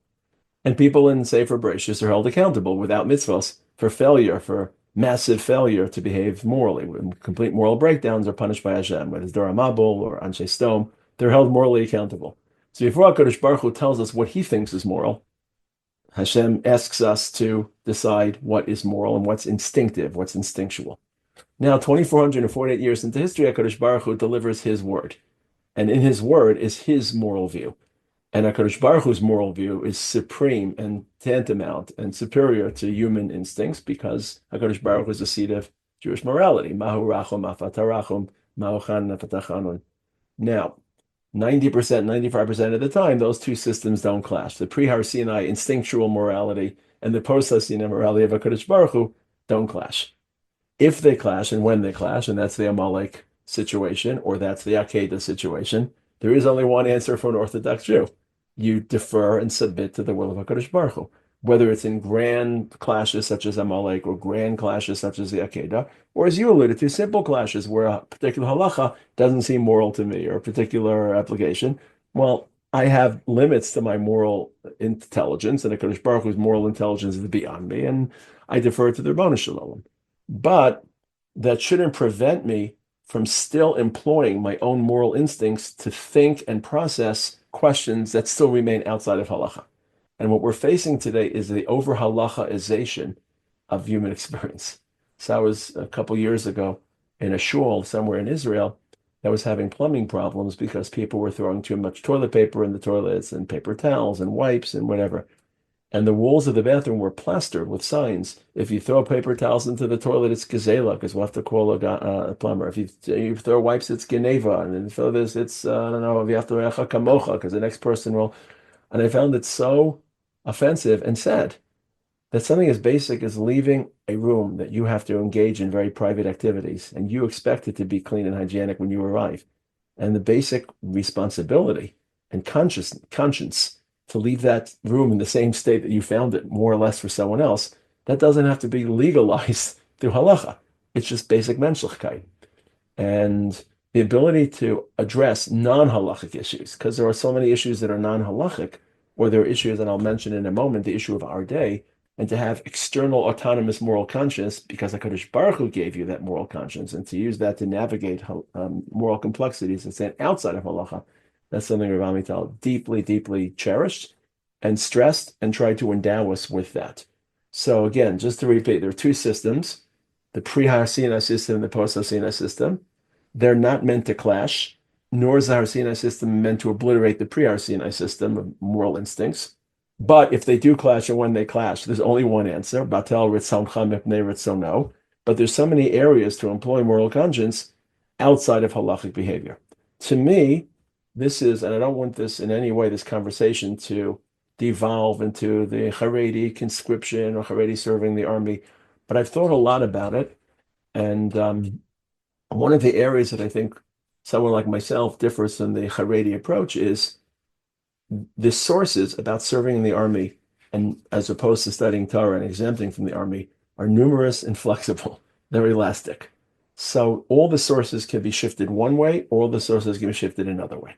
And people in Sefer Bereshis are held accountable without mitzvahs for failure, for massive failure to behave morally. When complete moral breakdowns are punished by Hashem, whether it's Dor HaMabul or Anshe Stom, they're held morally accountable. So before HaKadosh Baruch Hu tells us what he thinks is moral, Hashem asks us to decide what is moral and what's instinctive, what's instinctual. Now, 2,448 years into history, HaKadosh Baruch Hu delivers his word. And in his word is his moral view. And HaKadosh Baruch Hu's moral view is supreme and tantamount and superior to human instincts because HaKadosh Baruch Hu is the seat of Jewish morality. Mahu rachum afat harachum, mahu chan afat hachanun. Now, 90%, 95% of the time, those two systems don't clash. The pre-Har Sinai instinctual morality and the post-Har Sinai morality of HaKadosh Baruch Hu don't clash. If they clash and when they clash, and that's the Amalek situation or that's the Akedah situation, there is only one answer for an Orthodox Jew. You defer and submit to the will of HaKadosh Baruch Hu, whether it's in grand clashes such as Amalek or grand clashes such as the Akedah, or as you alluded to, simple clashes where a particular halacha doesn't seem moral to me or a particular application. Well, I have limits to my moral intelligence, and HaKadosh Baruch Hu's moral intelligence is beyond me, and I defer to the Rebbeinu Shalom. But that shouldn't prevent me from still employing my own moral instincts to think and process questions that still remain outside of halacha. And what we're facing today is the over-halachaization of human experience. So I was a couple years ago in a shul somewhere in Israel that was having plumbing problems because people were throwing too much toilet paper in the toilets and paper towels and wipes and whatever. And the walls of the bathroom were plastered with signs. If you throw paper towels into the toilet, it's gezela, because we'll have to call a plumber. If you throw wipes, it's geneva. And then throw this, it's, I don't know, if you have to recha kamocha, because the next person will. And I found it so offensive and sad that something as basic as leaving a room that you have to engage in very private activities, and you expect it to be clean and hygienic when you arrive. And the basic responsibility and conscience to leave that room in the same state that you found it, more or less for someone else, that doesn't have to be legalized through halacha. It's just basic menschlichkeit. And the ability to address non-halachic issues, because there are so many issues that are non-halachic, or there are issues that I'll mention in a moment, the issue of our day, and to have external autonomous moral conscience, because HaKadosh Baruch Hu gave you that moral conscience, and to use that to navigate moral complexities that stand outside of halacha, that's something Rav Amital deeply, deeply cherished and stressed and tried to endow us with that. So again, just to repeat, there are two systems, the pre-Har Sinai system and the post-Har Sinai system. They're not meant to clash, nor is the Har Sinai system meant to obliterate the pre-Har Sinai system of moral instincts. But if they do clash and when they clash, there's only one answer, Batel Ritzoncha Mipnei Ritzono. But there's so many areas to employ moral conscience outside of halachic behavior. To me, this is, and I don't want this in any way, this conversation to devolve into the Haredi conscription or Haredi serving the army, but I've thought a lot about it. And one of the areas that I think someone like myself differs from the Haredi approach is the sources about serving in the army, and as opposed to studying Torah and exempting from the army, are numerous and flexible. They're elastic. So all the sources can be shifted one way, or all the sources can be shifted another way.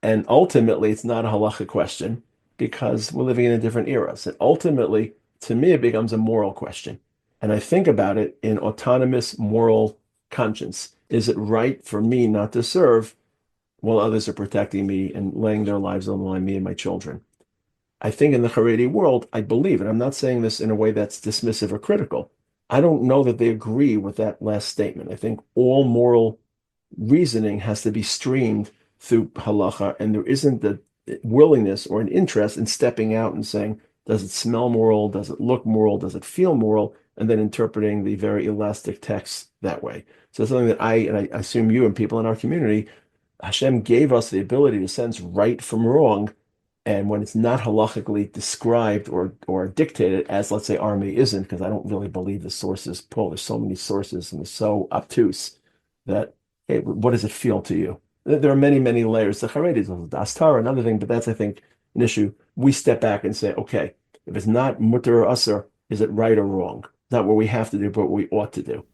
And ultimately, it's not a halacha question because we're living in a different era. So ultimately, to me, it becomes a moral question. And I think about it in autonomous moral conscience. Is it right for me not to serve while others are protecting me and laying their lives on the line, me and my children? I think in the Haredi world, I believe, and I'm not saying this in a way that's dismissive or critical. I don't know that they agree with that last statement. I think all moral reasoning has to be streamed through halacha, and there isn't the willingness or an interest in stepping out and saying, does it smell moral? Does it look moral? Does it feel moral? And then interpreting the very elastic text that way. So it's something that I assume you and people in our community, Hashem gave us the ability to sense right from wrong. And when it's not halachically described or dictated, as let's say Army isn't, because I don't really believe the sources pull. There's so many sources and it's so obtuse that, hey, what does it feel to you? There are many, many layers. The Haredis, the Astara, another thing, but that's, I think, an issue. We step back and say, okay, if it's not mutter or usr, is it right or wrong? Not what we have to do, but what we ought to do.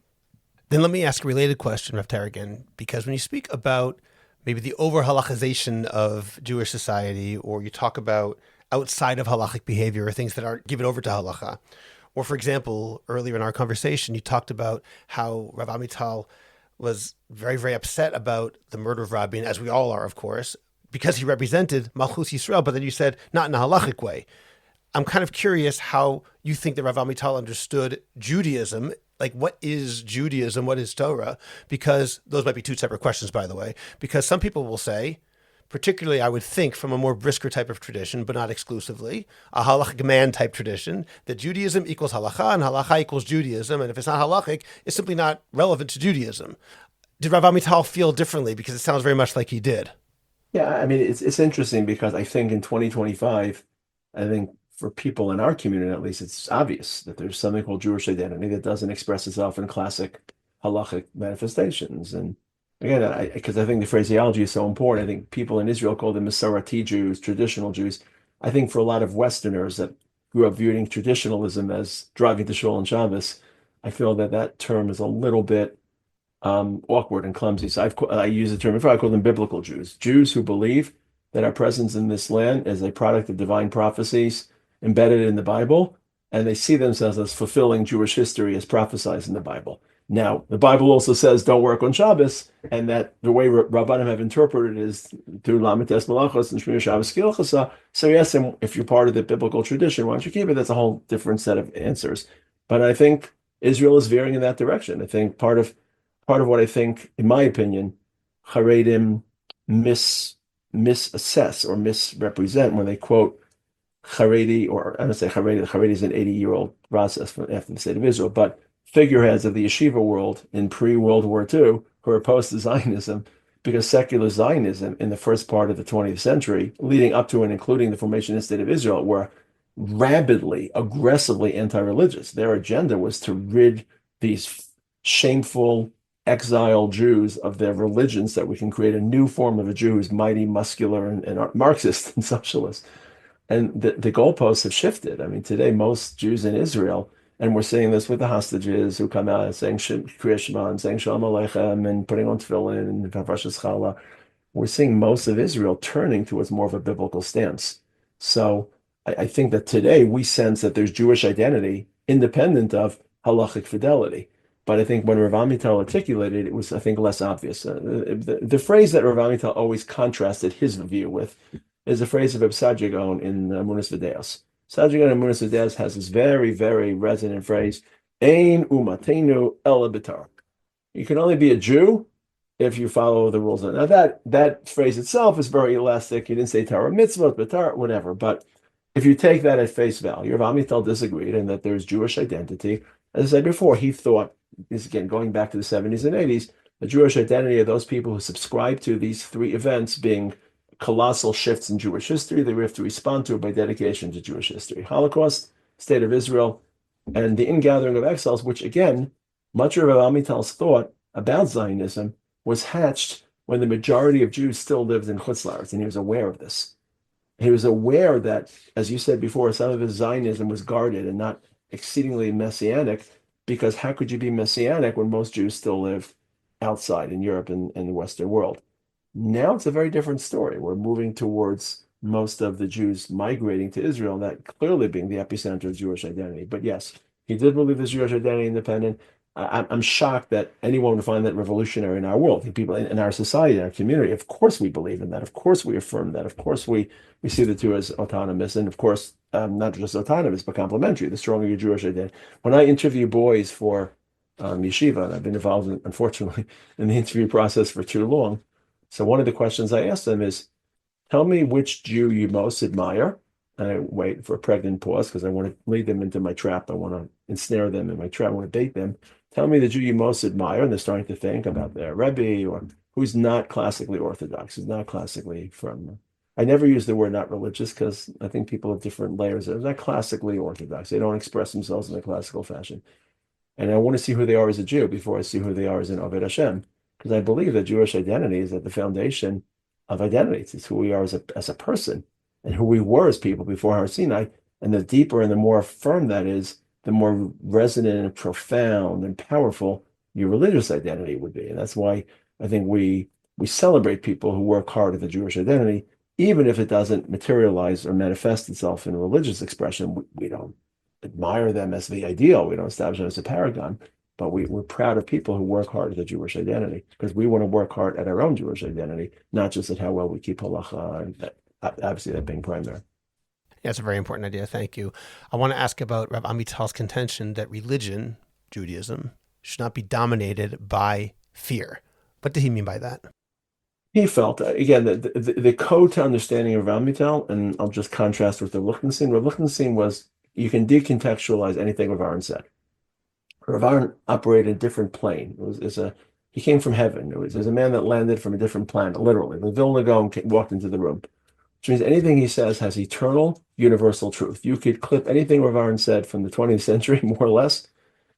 Then let me ask a related question, Rav Taragin, because when you speak about maybe the over-halachization of Jewish society, or you talk about outside of halachic behavior or things that aren't given over to halacha, or for example, earlier in our conversation, you talked about how Rav Amital was very, very upset about the murder of Rabin, as we all are, of course, because he represented Malchus Yisrael, but then you said not in a halachic way. I'm kind of curious how you think that Rav Amital understood Judaism. Like, what is Judaism? What is Torah? Because those might be two separate questions, by the way, because some people will say, particularly I would think from a more brisker type of tradition, but not exclusively, a halachic man type tradition, that Judaism equals halacha and halacha equals Judaism. And if it's not halachic, it's simply not relevant to Judaism. Did Rav Amital feel differently? Because it sounds very much like he did. Yeah, I mean, it's interesting because I think in 2025, I think for people in our community, at least, it's obvious that there's something called Jewish identity that doesn't express itself in classic halachic manifestations. And again, because I think the phraseology is so important. I think people in Israel call them Masorati Jews, traditional Jews. I think for a lot of Westerners that grew up viewing traditionalism as driving to shul and Shabbos, I feel that that term is a little bit awkward and clumsy. So I use the term before. I call them biblical Jews, Jews who believe that our presence in this land is a product of divine prophecies embedded in the Bible, and they see themselves as fulfilling Jewish history as prophesied in the Bible. Now, the Bible also says don't work on Shabbos, and that the way Rabbanim have interpreted it is through Lamites Malachos and Shmir Shabbos Kilchasa. So yes, and if you're part of the biblical tradition, why don't you keep it? That's a whole different set of answers. But I think Israel is veering in that direction. I think part of what I think, in my opinion, Haredim misassess or misrepresent when they quote Haredi, or I don't say Haredi. Haredi is an 80-year-old process after the state of Israel, but figureheads of the yeshiva world in pre-World War II who are opposed to Zionism, because secular Zionism in the first part of the 20th century, leading up to and including the formation of the state of Israel, were rabidly, aggressively anti-religious. Their agenda was to rid these shameful exiled Jews of their religions, so that we can create a new form of a Jew who's mighty, muscular, and Marxist and socialist. And the goalposts have shifted. I mean, today, most Jews in Israel, and we're seeing this with the hostages who come out and saying Kriya Shema and saying Shalom Aleichem and putting on tefillin and Parashas Chala, we're seeing most of Israel turning towards more of a biblical stance. So I think that today we sense that there's Jewish identity independent of halachic fidelity. But I think when Rav Amital articulated it, was, I think, less obvious. The phrase that Rav Amital always contrasted his view with is a phrase of Reb Saadia Gaon in Amunas V'Deos. Saadia Gaon in Amunas V'Deos has this very, very resonant phrase, Ein umatenu ela b'Torah. You can only be a Jew if you follow the rules. Now that phrase itself is very elastic. He didn't say Torah mitzvot, but Torah, whatever. But if you take that at face value, Rav Amital disagreed, and that there's Jewish identity. As I said before, he thought, this again going back to the 70s and 80s, the Jewish identity of those people who subscribe to these three events being colossal shifts in Jewish history that we have to respond to by dedication to Jewish history. Holocaust, State of Israel, and the ingathering of exiles, which again, much of Rav Amital's thought about Zionism was hatched when the majority of Jews still lived in Chutz La'aretz, and he was aware of this. He was aware that, as you said before, some of his Zionism was guarded and not exceedingly messianic, because how could you be messianic when most Jews still live outside in Europe and the Western world? Now it's a very different story. We're moving towards most of the Jews migrating to Israel, and that clearly being the epicenter of Jewish identity. But yes, he did believe this Jewish identity independent. I'm shocked that anyone would find that revolutionary in our world, people in our society, in our community. Of course, we believe in that. Of course, we affirm that. Of course, we see the two as autonomous, and of course, not just autonomous, but complementary. The stronger your Jewish identity. When I interview boys for yeshiva, and I've been involved, unfortunately, in the interview process for too long. So one of the questions I ask them is, tell me which Jew you most admire. And I wait for a pregnant pause because I want to lead them into my trap. I want to ensnare them in my trap. I want to bait them. Tell me the Jew you most admire. And they're starting to think about their Rebbe or who's not classically Orthodox, who's not classically from. I never use the word not religious because I think people have different layers. They're not classically Orthodox. They don't express themselves in a classical fashion. And I want to see who they are as a Jew before I see who they are as an Oved Hashem. Because I believe that Jewish identity is at the foundation of identity. It's who we are as a person and who we were as people before Har Sinai. And the deeper and the more firm that is, the more resonant and profound and powerful your religious identity would be. And that's why I think we celebrate people who work hard at the Jewish identity, even if it doesn't materialize or manifest itself in a religious expression. We don't admire them as the ideal. We don't establish them as a paragon. But we're proud of people who work hard at the Jewish identity because we want to work hard at our own Jewish identity, not just at how well we keep halacha, and obviously that being primary. Yeah, that's a very important idea. Thank you. I want to ask about Rav Amital's contention that religion, Judaism, should not be dominated by fear. What did he mean by that? He felt, again, the code to understanding of Rav Amital, and I'll just contrast with the Lichtenstein. Rav Lichtenstein was, you can decontextualize anything Rav Aaron said. Rav Aaron operated a different plane. He came from heaven. There's a man that landed from a different planet, literally. The Vilna Gaon walked into the room, which means anything he says has eternal, universal truth. You could clip anything Rav Aaron said from the 20th century, more or less,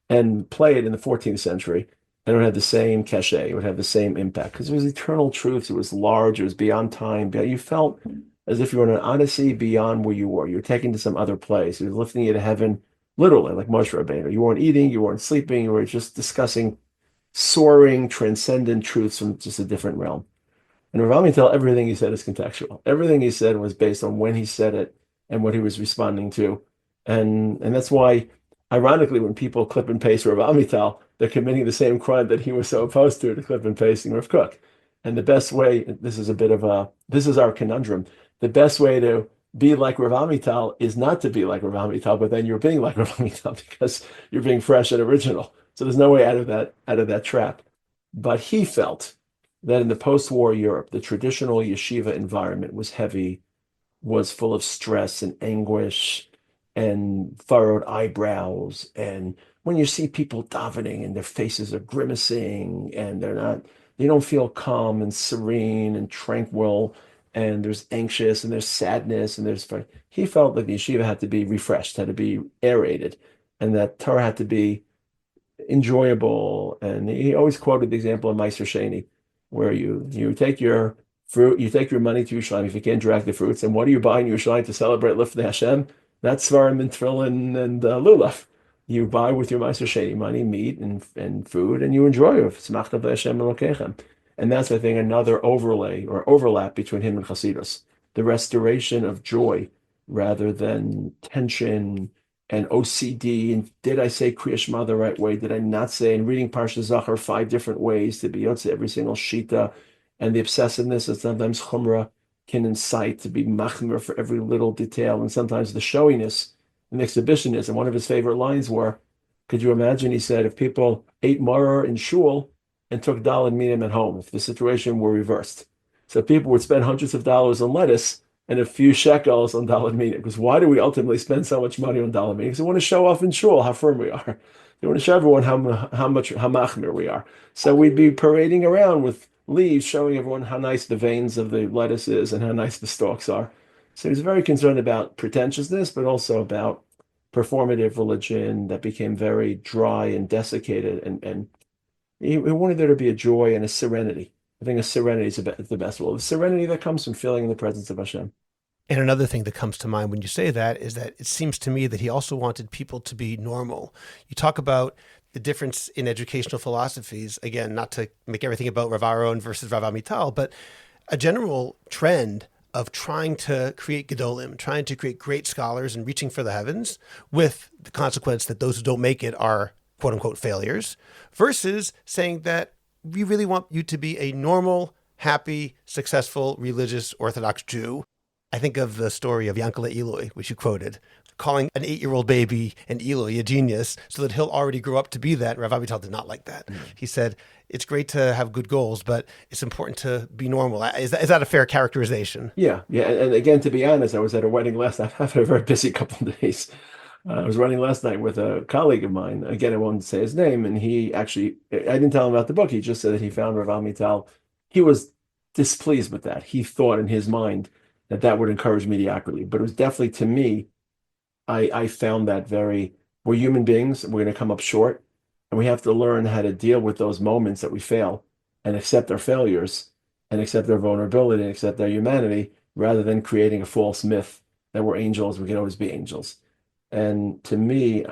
and play it in the 14th century, and it would have the same cachet. It would have the same impact because it was eternal truth. It was large. It was beyond time. You felt as if you were on an odyssey beyond where you were. You were taken to some other place. He was lifting you to heaven. Literally, like Moshe Rabbeinu. You weren't eating, you weren't sleeping, you were just discussing soaring, transcendent truths from just a different realm. And Rav Amital, everything he said is contextual. Everything he said was based on when he said it and what he was responding to. And that's why, ironically, when people clip and paste Rav Amital, they're committing the same crime that he was so opposed to clip and pasting Rav Kook. And the best way, this is our conundrum, the best way to be like Rav Amital is not to be like Rav Amital, but then you're being like Rav Amital because you're being fresh and original. So there's no way out of that trap. But he felt that in the post-war Europe, the traditional yeshiva environment was heavy, was full of stress and anguish and furrowed eyebrows. And when you see people davening and their faces are grimacing and they don't feel calm and serene and tranquil, and there's anxious and there's sadness and he felt that the yeshiva had to be refreshed, had to be aerated, and that Torah had to be enjoyable. And he always quoted the example of Meiser Sheni, where you take your fruit, you take your money to Yerushalayim if you can't drag the fruits, and what are you buying in Yerushalayim to celebrate Lifnei Hashem? That's Svarim and Tefillin and Lulav. You buy with your Meiser Sheni money meat and food, and you enjoy it. Smachta v'Hashem Elokechem. And that's, I think, another overlay or overlap between him and Hasidus. The restoration of joy rather than tension and OCD. And did I say Kriya Shema the right way? Did I not say? And reading Parsha Zachar 5 different ways to be yotze every single shita. And the obsessiveness that sometimes Chumrah can incite to be machmer for every little detail. And sometimes the showiness and exhibitionism. One of his favorite lines were, could you imagine, he said, if people ate maror in shul and took daled minim at home, if the situation were reversed. So people would spend hundreds of dollars on lettuce and a few shekels on daled minim. Because why do we ultimately spend so much money on daled minim? Because we want to show off in shul how firm we are. We want to show everyone how machmir we are. So we'd be parading around with leaves showing everyone how nice the veins of the lettuce is and how nice the stalks are. So he was very concerned about pretentiousness, but also about performative religion that became very dry and desiccated, and he wanted there to be a joy and a serenity. I think a serenity is the best word. The serenity that comes from feeling in the presence of Hashem. And another thing that comes to mind when you say that is that it seems to me that he also wanted people to be normal. You talk about the difference in educational philosophies, again, not to make everything about Rav Aaron versus Rav Amital, but a general trend of trying to create gedolim, trying to create great scholars and reaching for the heavens, with the consequence that those who don't make it are quote unquote failures, versus saying that we really want you to be a normal, happy, successful, religious Orthodox Jew. I think of the story of Yankele Eloi, which you quoted, calling an 8-year-old baby an Eloi, a genius, so that he'll already grow up to be that. Rav Amital did not like that. Mm-hmm. He said, it's great to have good goals, but it's important to be normal. Is that a fair characterization? Yeah. And again, to be honest, I was at a wedding last night. I've had a very busy couple of days. I was running last night with a colleague of mine. Again, I won't say his name. And he actually, I didn't tell him about the book. He just said that he found Rav Amital. He was displeased with that. He thought in his mind that would encourage mediocrity. But it was definitely, to me, I found that we're human beings. We're going to come up short. And we have to learn how to deal with those moments that we fail and accept our failures and accept our vulnerability and accept our humanity, rather than creating a false myth that we're angels. We can always be angels. And to me,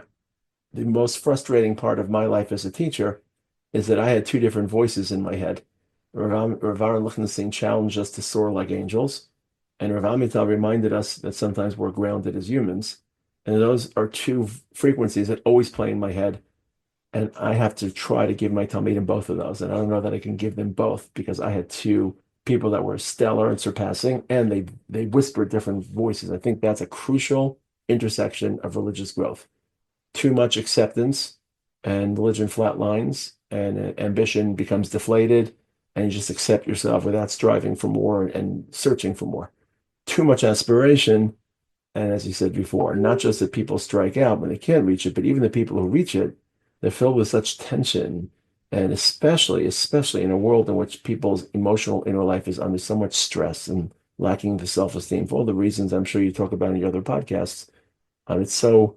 the most frustrating part of my life as a teacher is that I had two different voices in my head. Rav Aaron Lichtenstein challenged us to soar like angels, and Rav Amital reminded us that sometimes we're grounded as humans. And those are two frequencies that always play in my head. And I have to try to give my Talmidim both of those. And I don't know that I can give them both, because I had two people that were stellar and surpassing, and they whispered different voices. I think that's a crucial intersection of religious growth. Too much acceptance and religion flatlines, and ambition becomes deflated, and you just accept yourself without striving for more and searching for more. Too much aspiration, and as you said before, not just that people strike out when they can't reach it, but even the people who reach it, they're filled with such tension, and especially in a world in which people's emotional inner life is under so much stress and lacking the self-esteem for all the reasons I'm sure you talk about in your other podcasts. It's so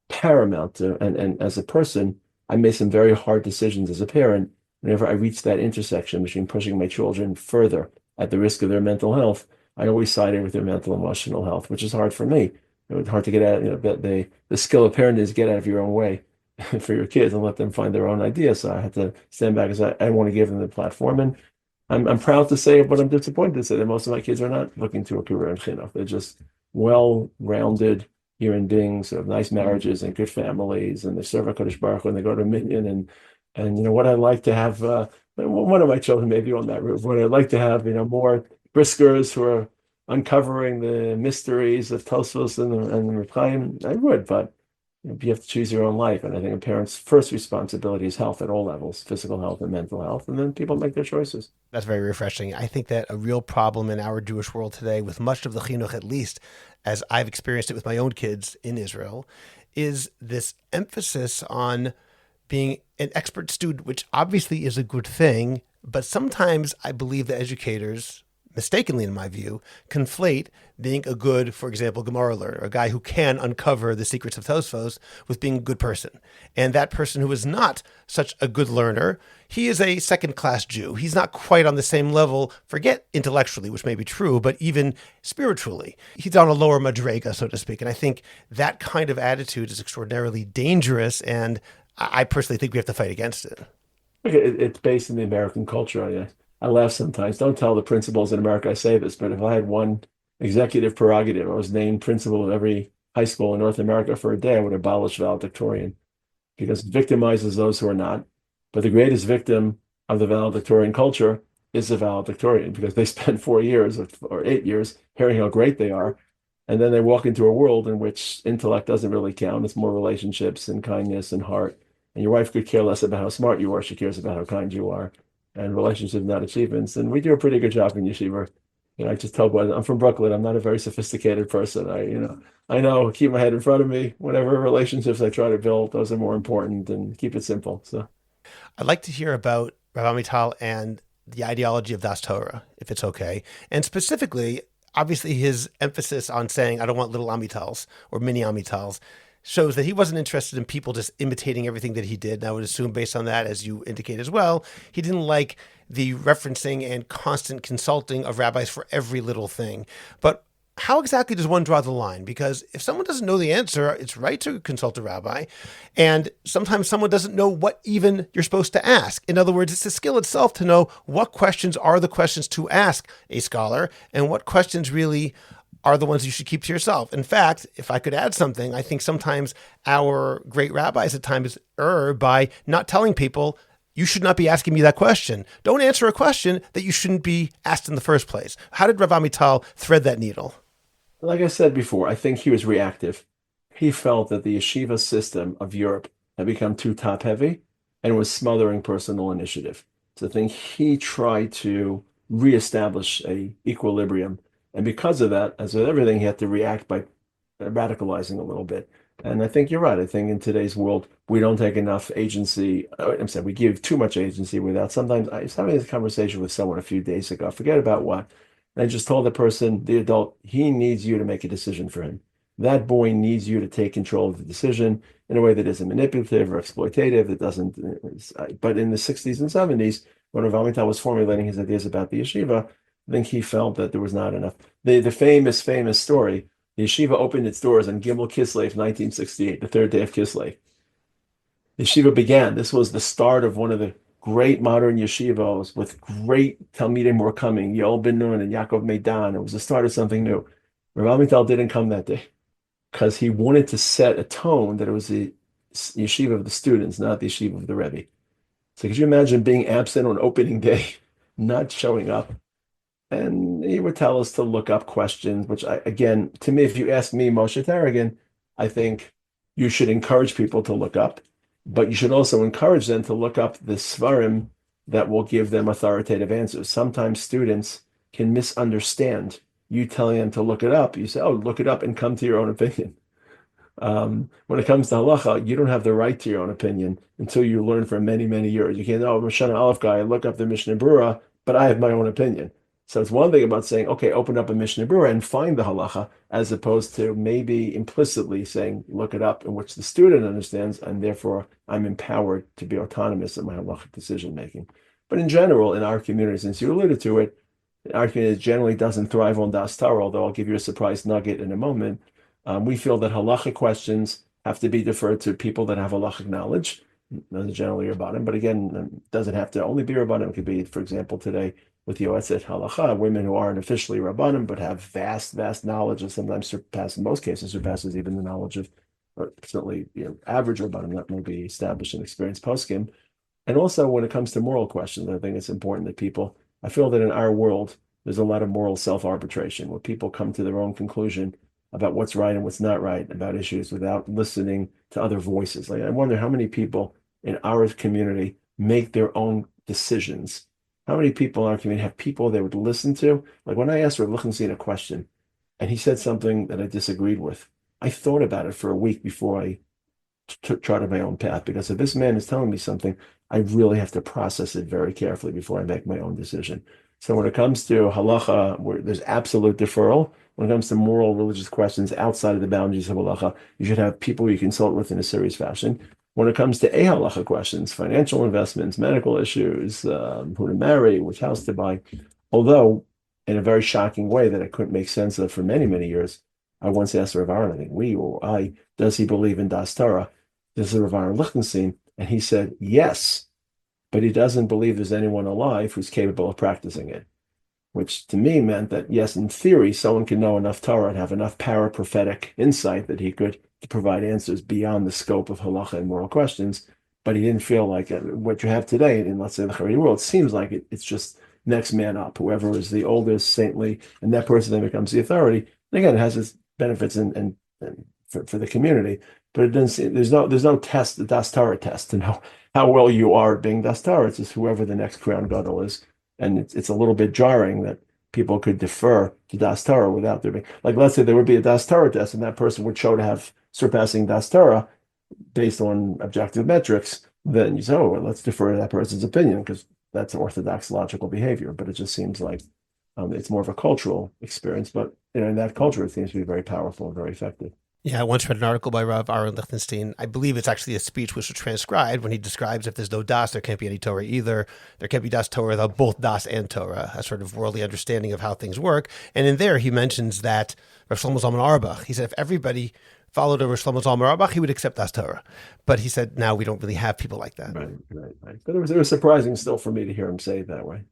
paramount to, and as a person, I made some very hard decisions as a parent whenever I reached that intersection between pushing my children further at the risk of their mental health. I always sided with their mental emotional health, which is hard for me. It was hard to get out, but the skill of parenting is get out of your own way for your kids and let them find their own ideas. So I had to stand back, because I want to give them the platform. And I'm proud to say, but I'm disappointed to say that most of my kids are not looking to a career in chinuch. They're just well-rounded human beings who have nice marriages and good families, and they serve HaKadosh Baruch Hu, and they go to a minyan. And what I'd like to have, one of my children may be on that route. What I'd like to have, more briskers who are uncovering the mysteries of Tosfos and Reb Chaim, I would, but you have to choose your own life. And I think a parent's first responsibility is health at all levels, physical health and mental health, and then people make their choices. That's very refreshing. I think that a real problem in our Jewish world today, with much of the chinuch, at least as I've experienced it with my own kids in Israel, is this emphasis on being an expert student, which obviously is a good thing. But sometimes I believe that educators, mistakenly in my view, conflate being a good, for example, Gemara learner, a guy who can uncover the secrets of Tosfos, with being a good person. And that person who is not such a good learner, he is a second-class Jew. He's not quite on the same level, forget intellectually, which may be true, but even spiritually. He's on a lower madrega, so to speak. And I think that kind of attitude is extraordinarily dangerous, and I personally think we have to fight against it. It's based in the American culture. I laugh sometimes. Don't tell the principals in America I say this, but if I had one executive prerogative, I was named principal of every high school in North America for a day, I would abolish valedictorian, because it victimizes those who are not. But the greatest victim of the valedictorian culture is the valedictorian, because they spend 4 years or 8 years hearing how great they are. And then they walk into a world in which intellect doesn't really count. It's more relationships and kindness and heart. And your wife could care less about how smart you are. She cares about how kind you are. And relationships, not achievements. And we do a pretty good job in yeshiva. I just tell boys, I'm from Brooklyn. I'm not a very sophisticated person. I know, keep my head in front of me. Whatever relationships I try to build, those are more important, and keep it simple. So I'd like to hear about Rav Amital and the ideology of Das Torah, if it's okay. And specifically, obviously his emphasis on saying, I don't want little Amitals or mini Amitals, shows that he wasn't interested in people just imitating everything that he did. And I would assume, based on that, as you indicate as well, he didn't like the referencing and constant consulting of rabbis for every little thing. But how exactly does one draw the line? Because if someone doesn't know the answer, it's right to consult a rabbi. And sometimes someone doesn't know what even you're supposed to ask. In other words, it's a skill itself to know what questions are the questions to ask a scholar and what questions really are the ones you should keep to yourself. In fact, if I could add something, I think sometimes our great rabbis at times err by not telling people, you should not be asking me that question. Don't answer a question that you shouldn't be asked in the first place. How did Rav Amital thread that needle? Like I said before, I think he was reactive. He felt that the yeshiva system of Europe had become too top heavy and was smothering personal initiative. So I think he tried to reestablish a equilibrium. And because of that, as with everything, he had to react by radicalizing a little bit. And I think you're right. I think in today's world, we don't take enough agency. I'm sorry, we give too much agency without. Sometimes I was having this conversation with someone a few days ago. I forget about what. And I just told the person, the adult, he needs you to make a decision for him. That boy needs you to take control of the decision in a way that isn't manipulative or exploitative. That doesn't. But in the 60s and 70s, when Rav Amital was formulating his ideas about the yeshiva, I think he felt that there was not enough. The famous story. The yeshiva opened its doors on Gimel Kislev, 1968, the third day of Kislev. The yeshiva began. This was the start of one of the great modern yeshivos with great Talmidim were coming, Yoel Ben Nun and Yaakov Meidan. It was the start of something new. Rav Amital didn't come that day because he wanted to set a tone that it was the yeshiva of the students, not the yeshiva of the Rebbe. So could you imagine being absent on opening day, not showing up? And he would tell us to look up questions, which again, to me, if you ask me, Moshe Taragin, I think you should encourage people to look up, but you should also encourage them to look up the svarim that will give them authoritative answers. Sometimes students can misunderstand you telling them to look it up. You say, oh, look it up and come to your own opinion. When it comes to halacha, you don't have the right to your own opinion until you learn for many, many years. You can't, oh, I'm a Shana Aleph guy, I look up the Mishnah Berurah, but I have my own opinion. So it's one thing about saying, okay, open up a Mishnah Berurah and find the halacha, as opposed to maybe implicitly saying, look it up, in which the student understands, and therefore I'm empowered to be autonomous in my halachic decision making. But in general, in our community, since you alluded to it, our community generally doesn't thrive on das Torah, although I'll give you a surprise nugget in a moment. We feel that halachic questions have to be deferred to people that have halachic knowledge, not generally rabbanim, but again, it doesn't have to only be rabbanim. It could be, for example, today with Yoetzet Halacha, women who aren't officially rabbanim but have vast knowledge, and sometimes in most cases, surpasses even the knowledge of, or certainly, average rabbanim, not maybe established and experienced poskim. And also, when it comes to moral questions, I think it's important that I feel that in our world, there's a lot of moral self-arbitration where people come to their own conclusion about what's right and what's not right about issues without listening to other voices. Like, I wonder how many people in our community make their own decisions. How many people in our community have people they would listen to? Like when I asked Rav Lichtenstein a question and he said something that I disagreed with, I thought about it for a week before I charted my own path, because if this man is telling me something, I really have to process it very carefully before I make my own decision. So when it comes to halacha, where there's absolute deferral, when it comes to moral religious questions outside of the boundaries of halacha, you should have people you consult with in a serious fashion. When it comes to halacha questions, financial investments, medical issues, who to marry, which house to buy, although in a very shocking way that I couldn't make sense of for many, many years, I once asked Rav Aaron, I think we or I, does he believe in das Torah? This is Rav Aaron Lichtenstein, and he said yes, but he doesn't believe there's anyone alive who's capable of practicing it. Which to me meant that, yes, in theory, someone can know enough Torah and have enough paraprophetic insight that he could provide answers beyond the scope of halacha and moral questions, but he didn't feel like what you have today in, let's say, the Haredi world, seems like it's just next man up, whoever is the oldest, saintly, and that person then becomes the authority. And again, it has its benefits and for the community, but it doesn't. There's no test, the das Torah test, to know how well you are at being das Torah. It's just whoever the next crown gadol is. And it's a little bit jarring that people could defer to das Torah without there being, like, let's say there would be a das Torah test and that person would show to have surpassing das Torah based on objective metrics, then you say, oh, well, let's defer to that person's opinion because that's orthodox logical behavior. But it just seems like it's more of a cultural experience. But in that culture, it seems to be very powerful and very effective. Yeah, I once read an article by Rav Aaron Lichtenstein. I believe it's actually a speech which was transcribed when he describes if there's no das, there can't be any Torah either. There can't be das Torah without both das and Torah, a sort of worldly understanding of how things work. And in there, he mentions that Rav Shlomo Zalman Auerbach, he said if everybody followed Rav Shlomo Zalman Auerbach, he would accept das Torah. But he said now we don't really have people like that. Right. But it was surprising still for me to hear him say it that way.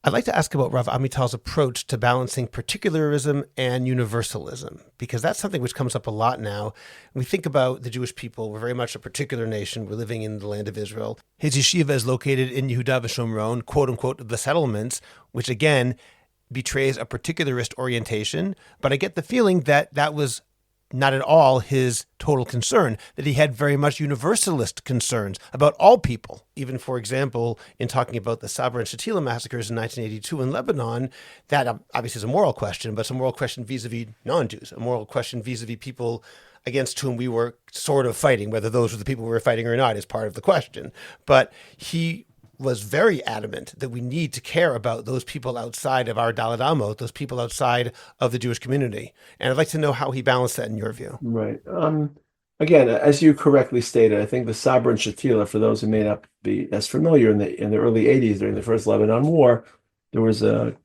I'd like to ask about Rav Amital's approach to balancing particularism and universalism, because that's something which comes up a lot now. When we think about the Jewish people, we're very much a particular nation. We're living in the land of Israel. His yeshiva is located in Yehuda V'Shomron, quote unquote, the settlements, which again betrays a particularist orientation. But I get the feeling that that was not at all his total concern, that he had very much universalist concerns about all people. Even, for example, in talking about the Sabra and Shatila massacres in 1982 in Lebanon, that obviously is a moral question, but it's a moral question vis-a-vis non-Jews, a moral question vis-a-vis people against whom we were sort of fighting, whether those were the people we were fighting or not is part of the question. But he was very adamant that we need to care about those people outside of our Daled Amot, those people outside of the Jewish community. And I'd like to know how he balanced that in your view. Right. Again, as you correctly stated, I think the Sabra and Shatila, for those who may not be as familiar, in the early 80s during the first Lebanon War, there was a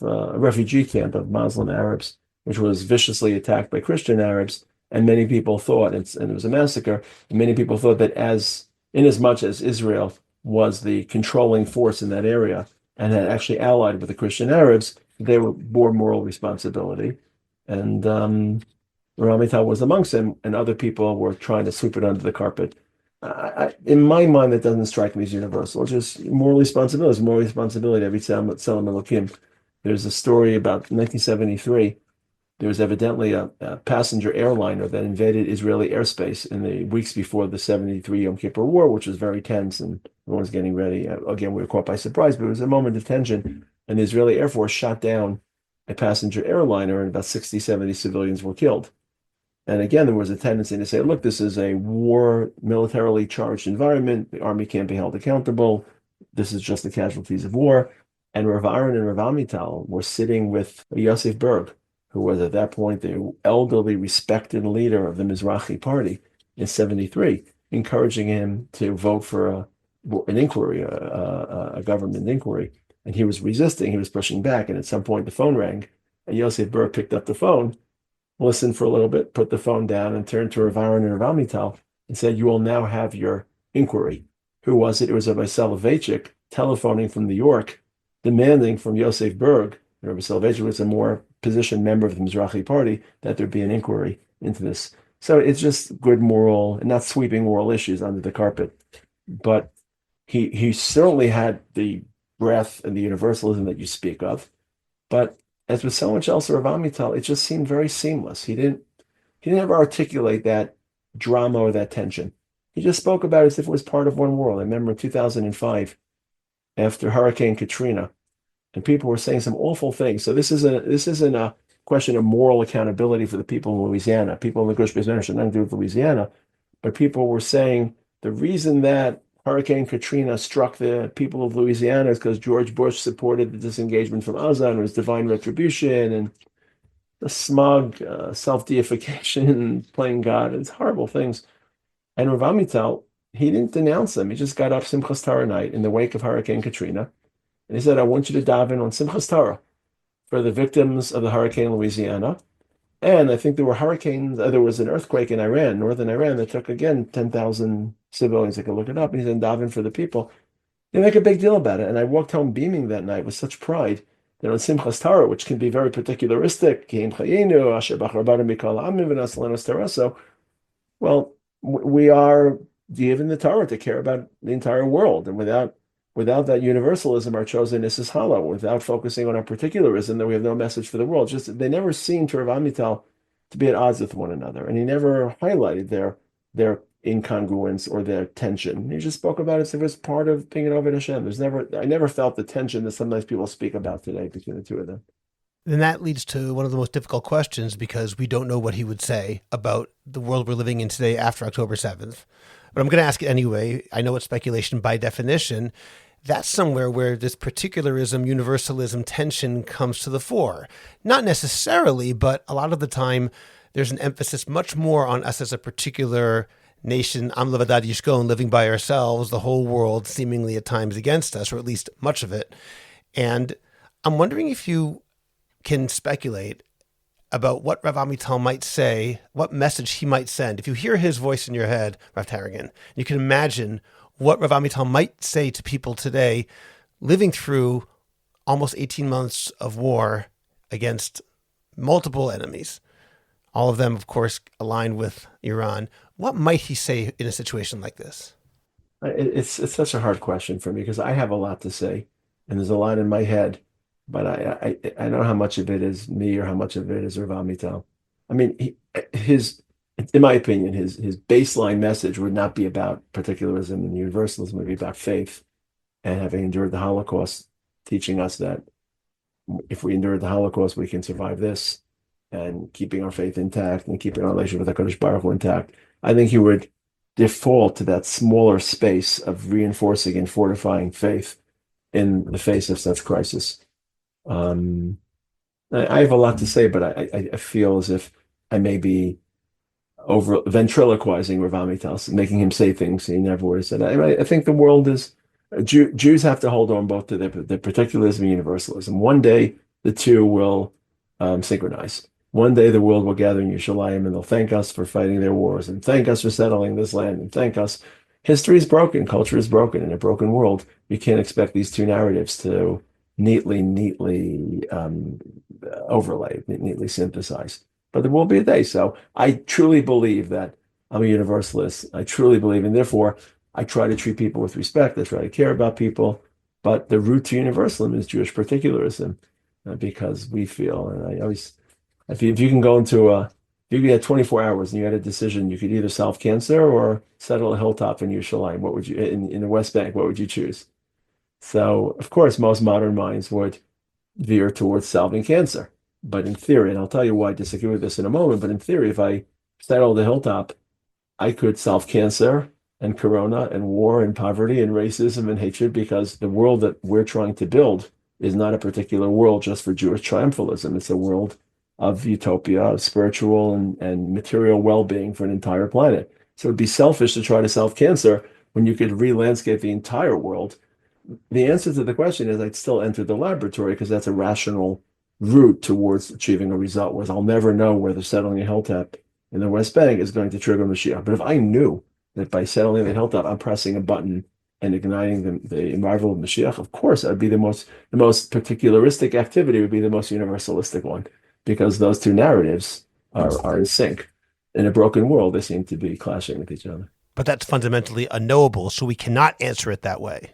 refugee camp of Muslim Arabs, which was viciously attacked by Christian Arabs, and many people thought, and it was a massacre, and many people thought that inasmuch as Israel was the controlling force in that area and had actually allied with the Christian Arabs, they bore moral responsibility. And Rav Amital was amongst them, and other people were trying to sweep it under the carpet. In my mind, that doesn't strike me as universal. It's just moral responsibility every Tzelem Elokim. There's a story about 1973. There was evidently a passenger airliner that invaded Israeli airspace in the weeks before the 73 Yom Kippur War, which was very tense and everyone was getting ready. Again, we were caught by surprise, but it was a moment of tension. And the Israeli Air Force shot down a passenger airliner and about 60, 70 civilians were killed. And again, there was a tendency to say, look, this is a war, militarily charged environment. The army can't be held accountable. This is just the casualties of war. And Rav Aaron and Rav Amital were sitting with Yosef Berg, who was at that point the elderly, respected leader of the Mizrahi party in 73, encouraging him to vote for an inquiry, a government inquiry. And he was resisting, he was pushing back. And at some point the phone rang and Yosef Berg picked up the phone, listened for a little bit, put the phone down and turned to Rav Aaron and Rav Amital and said, you will now have your inquiry. Who was it? It was Rabbi Soloveitchik telephoning from New York, demanding from Yosef Berg, Rabbi Soloveitchik was a more positioned member of the Mizrahi party, that there be an inquiry into this. So it's just good moral, and not sweeping moral issues under the carpet. But he certainly had the breadth and the universalism that you speak of. But as with so much else, Rav Amital, it just seemed very seamless. He didn't ever articulate that drama or that tension. He just spoke about it as if it was part of one world. I remember in 2005, after Hurricane Katrina, and people were saying some awful things. So this isn't a question of moral accountability for the people in Louisiana. People in the Gush B'Zman should nothing to do with Louisiana, but people were saying the reason that Hurricane Katrina struck the people of Louisiana is because George Bush supported the disengagement from Gaza and it was divine retribution and the smug self-deification, playing God. It's horrible things. And Rav Amital, he didn't denounce them. He just got up Simchas Torah night in the wake of Hurricane Katrina. And he said, I want you to daven on Simchas Torah for the victims of the hurricane in Louisiana. And I think there were hurricanes, there was an earthquake in Iran, northern Iran, that took, again, 10,000 civilians. I could look it up. And he said, daven for the people. They make a big deal about it. And I walked home beaming that night with such pride that on Simchas Torah, which can be very particularistic, well, we are given the Torah to care about the entire world. And without that universalism, our chosenness is hollow. Without focusing on our particularism, then we have no message for the world. Just they never seemed to Rav Amital to be at odds with one another. And he never highlighted their incongruence or their tension. He just spoke about it as if it was part of being an Oved Hashem. I never felt the tension that sometimes people speak about today between the two of them. Then that leads to one of the most difficult questions, because we don't know what he would say about the world we're living in today after October 7th. But I'm going to ask it anyway. I know it's speculation by definition. That's somewhere where this particularism, universalism tension comes to the fore. Not necessarily, but a lot of the time there's an emphasis much more on us as a particular nation, Am Levadad Yishkon, living by ourselves, the whole world seemingly at times against us, or at least much of it. And I'm wondering if you can speculate about what Rav Amital might say, what message he might send. If you hear his voice in your head, Rav Taragin, you can imagine what Rav Amital might say to people today living through almost 18 months of war against multiple enemies, all of them, of course, aligned with Iran. What might he say in a situation like this? It's such a hard question for me because I have a lot to say, and there's a lot in my head, but I don't know how much of it is me or how much of it is Rav Amital. I mean, in my opinion, his baseline message would not be about particularism and universalism. It would be about faith and having endured the Holocaust, teaching us that if we endured the Holocaust, we can survive this, and keeping our faith intact and keeping our relationship with HaKadosh Baruch Hu intact. I think he would default to that smaller space of reinforcing and fortifying faith in the face of such crisis. I have a lot to say, but I feel as if I may be over ventriloquizing Rav Amital, making him say things he never would have said. I think the world is Jews have to hold on both to their particularism and universalism. One day the two will synchronize. One day the world will gather in Yerushalayim and they'll thank us for fighting their wars and thank us for settling this land and thank us. History is broken, culture is broken. In a broken world, you can't expect these two narratives to neatly overlay, neatly synthesize. But there will be a day. So I truly believe that I'm a universalist. I truly believe, and therefore I try to treat people with respect. I try to care about people. But the root to universalism is Jewish particularism, because we feel, and I always, if you can go into if you had 24 hours and you had a decision, you could either solve cancer or settle a hilltop in Yerushalayim. What would you, in the West Bank, what would you choose? So, of course, most modern minds would veer towards solving cancer. But in theory, and I'll tell you why I disagree with this in a moment, but in theory, if I settle the hilltop, I could solve cancer and corona and war and poverty and racism and hatred, because the world that we're trying to build is not a particular world just for Jewish triumphalism. It's a world of utopia, of spiritual and material well-being for an entire planet. So it'd be selfish to try to solve cancer when you could re-landscape the entire world. The answer to the question is I'd still enter the laboratory because that's a rational route towards achieving a result, whereas I'll never know whether settling a hilltop in the West Bank is going to trigger Mashiach. But if I knew that by settling the hilltop, I'm pressing a button and igniting the arrival of Mashiach, of course, that would be the most particularistic activity would be the most universalistic one, because those two narratives are in sync. In a broken world, they seem to be clashing with each other. But that's fundamentally unknowable, so we cannot answer it that way.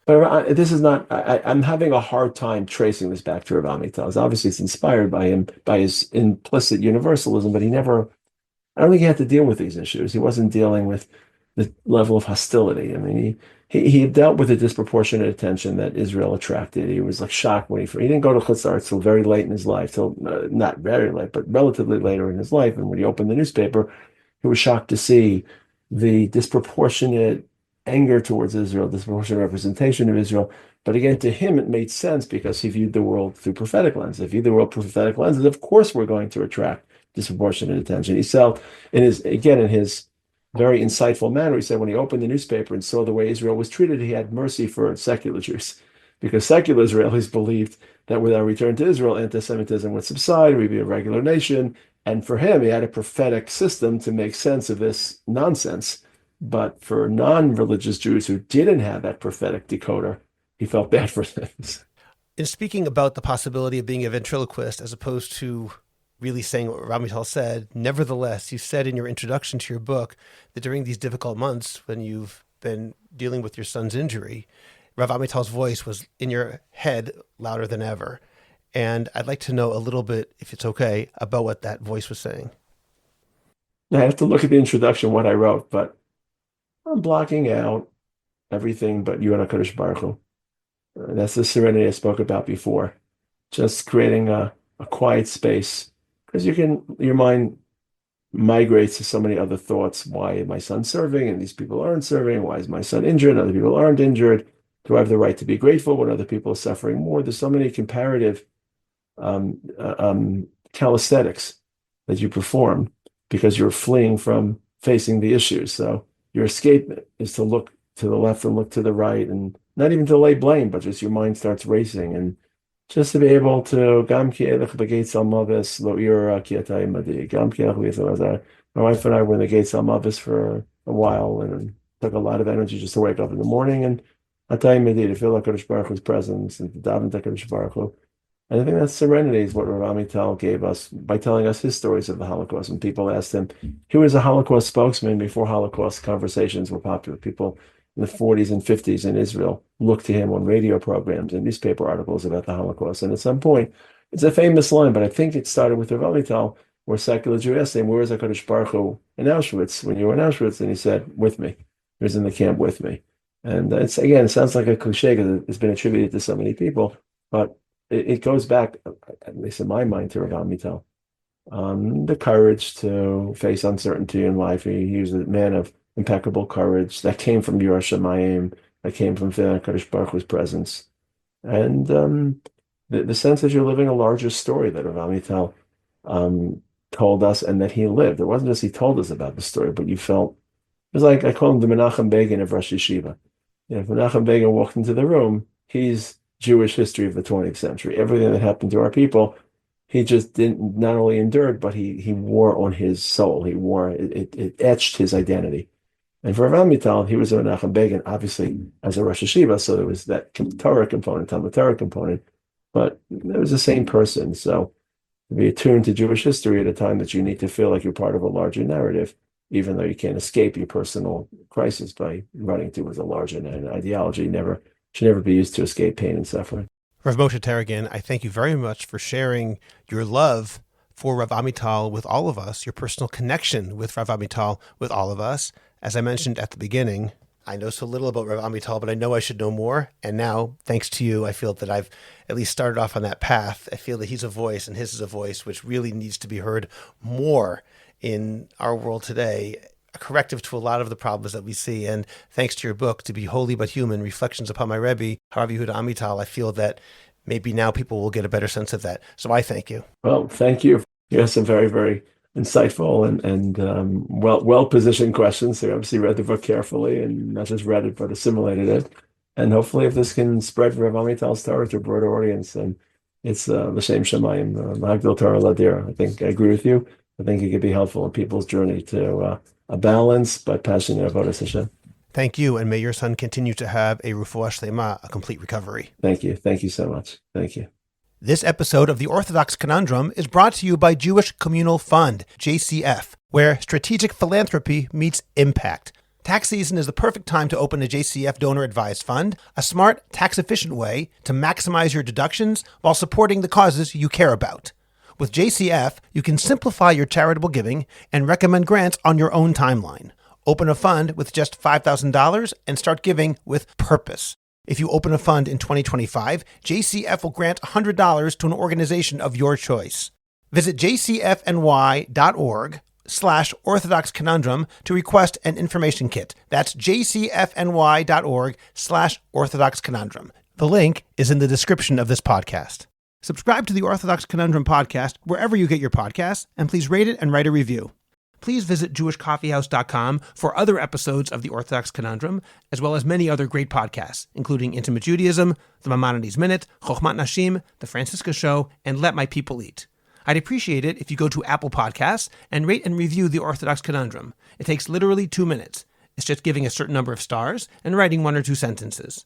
But this is not, I'm having a hard time tracing this back to Rav Amital. Obviously, it's inspired by him, by his implicit universalism, but I don't think he had to deal with these issues. He wasn't dealing with the level of hostility. I mean, he dealt with the disproportionate attention that Israel attracted. He was like shocked when he didn't go to Chutz La'aretz till very late in his life, till not very late, but relatively later in his life. And when he opened the newspaper, he was shocked to see the disproportionate anger towards Israel, disproportionate representation of Israel. But again, to him, it made sense because he viewed the world through prophetic lenses. If you view the world through prophetic lenses, of course we're going to attract disproportionate attention. He said, in his very insightful manner, he said when he opened the newspaper and saw the way Israel was treated, he had mercy for secular Jews, because secular Israelis believed that with our return to Israel, anti-Semitism would subside, we'd be a regular nation. And for him, he had a prophetic system to make sense of this nonsense. But for non-religious Jews who didn't have that prophetic decoder, he felt bad for them. In speaking about the possibility of being a ventriloquist as opposed to really saying what Rav Amital said, nevertheless, you said in your introduction to your book that during these difficult months when you've been dealing with your son's injury, Rav Amital's voice was in your head louder than ever. And I'd like to know a little bit, if it's okay, about what that voice was saying. I have to look at the introduction, what I wrote, but I'm blocking out everything but you and HaKadosh Baruch Hu. That's the serenity I spoke about before. Just creating a quiet space, because your mind migrates to so many other thoughts. Why is my son serving and these people aren't serving? Why is my son injured? Other people aren't injured. Do I have the right to be grateful when other people are suffering more? There's so many comparative calisthenics that you perform because you're fleeing from facing the issues. So your escape is to look to the left and look to the right, and not even to lay blame, but just your mind starts racing, and just to be able to my wife and I were in the Gates Almavis for a while, and it took a lot of energy just to wake up in the morning and to feel like Kadosh Baruch Hu's presence and to daven to Kadosh Baruch Hu. And I think that serenity is what Rav Amital gave us by telling us his stories of the Holocaust. And people asked him, he was a Holocaust spokesman before Holocaust conversations were popular. People in the 40s and 50s in Israel looked to him on radio programs and newspaper articles about the Holocaust. And at some point, it's a famous line, but I think it started with Rav Amital, where secular Jew asked him, where is HaKadosh Baruch Hu in Auschwitz? When you were in Auschwitz, and he said, with me. He was in the camp with me. And it sounds like a cliche because it's been attributed to so many people, but it goes back, at least in my mind, to Rav Amital. The courage to face uncertainty in life. He was a man of impeccable courage that came from Yerushalayim, that came from feeling HaKadosh Baruch Hu's presence. And the sense that you're living a larger story that Rav Amital told us and that he lived. It wasn't just he told us about the story, but you felt, it was like, I call him the Menachem Begin of Rosh Yeshiva. If Menachem Begin walked into the room, he's Jewish history of the 20th century. Everything that happened to our people, he just didn't, not only endured, but he wore on his soul. He wore, it etched his identity. And for Rav Amital, he was a Menachem Begin, obviously, as a Rosh Yeshiva, so there was that Torah component, Talmud Torah component, but it was the same person. So to be attuned to Jewish history at a time that you need to feel like you're part of a larger narrative, even though you can't escape your personal crisis by running towards a larger ideology, should never be used to escape pain and suffering. Rav Moshe Taragin, I thank you very much for sharing your love for Rav Amital with all of us, your personal connection with Rav Amital with all of us. As I mentioned at the beginning, I know so little about Rav Amital, but I know I should know more. And now, thanks to you, I feel that I've at least started off on that path. I feel that he's a voice and his is a voice which really needs to be heard more in our world today, a corrective to a lot of the problems that we see. And thanks to your book, To Be Holy But Human, Reflections Upon My Rebbe, Rav Yehuda Amital, I feel that maybe now people will get a better sense of that. So I thank you. Well, thank you. You have some very, very insightful and well-positioned questions. So you obviously read the book carefully and not just read it, but assimilated it. And hopefully if this can spread Rav Amital's Torah to a broader audience, then it's L'Shem Shamayim, Magdil Torah Ladir. I think I agree with you. I think it could be helpful in people's journey to a balanced but passionate avodas Hashem. Thank you, and may your son continue to have a refuah shlema, a complete recovery. Thank you. Thank you so much. Thank you. This episode of The Orthodox Conundrum is brought to you by Jewish Communal Fund, JCF, where strategic philanthropy meets impact. Tax season is the perfect time to open a JCF donor-advised fund, a smart, tax-efficient way to maximize your deductions while supporting the causes you care about. With JCF, you can simplify your charitable giving and recommend grants on your own timeline. Open a fund with just $5,000 and start giving with purpose. If you open a fund in 2025, JCF will grant $100 to an organization of your choice. Visit jcfny.org/Orthodox Conundrum to request an information kit. That's jcfny.org/Orthodox Conundrum. The link is in the description of this podcast. Subscribe to the Orthodox Conundrum podcast wherever you get your podcasts, and please rate it and write a review. Please visit jewishcoffeehouse.com for other episodes of the Orthodox Conundrum, as well as many other great podcasts, including Intimate Judaism, The Maimonides Minute, Chochmat Nashim, The Francisca Show, and Let My People Eat. I'd appreciate it if you go to Apple Podcasts and rate and review the Orthodox Conundrum. It takes literally 2 minutes. It's just giving a certain number of stars and writing 1 or 2 sentences.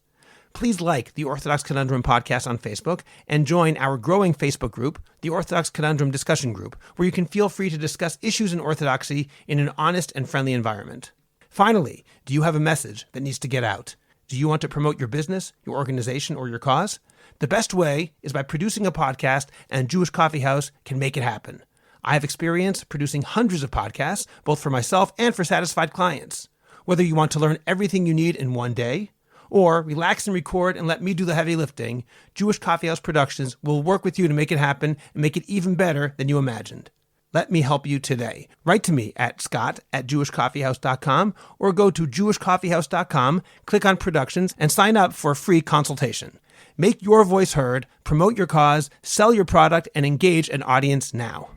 Please like the Orthodox Conundrum podcast on Facebook and join our growing Facebook group, the Orthodox Conundrum Discussion Group, where you can feel free to discuss issues in orthodoxy in an honest and friendly environment. Finally, do you have a message that needs to get out? Do you want to promote your business, your organization, or your cause? The best way is by producing a podcast, and Jewish Coffee House can make it happen. I have experience producing hundreds of podcasts, both for myself and for satisfied clients. Whether you want to learn everything you need in one day, or relax and record and let me do the heavy lifting, Jewish Coffee House Productions will work with you to make it happen and make it even better than you imagined. Let me help you today. Write to me at scott@jewishcoffeehouse.com or go to jewishcoffeehouse.com, click on Productions, and sign up for a free consultation. Make your voice heard, promote your cause, sell your product, and engage an audience now.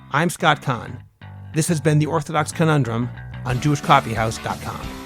I'm Scott Kahn. This has been The Orthodox Conundrum on JewishCoffeehouse.com.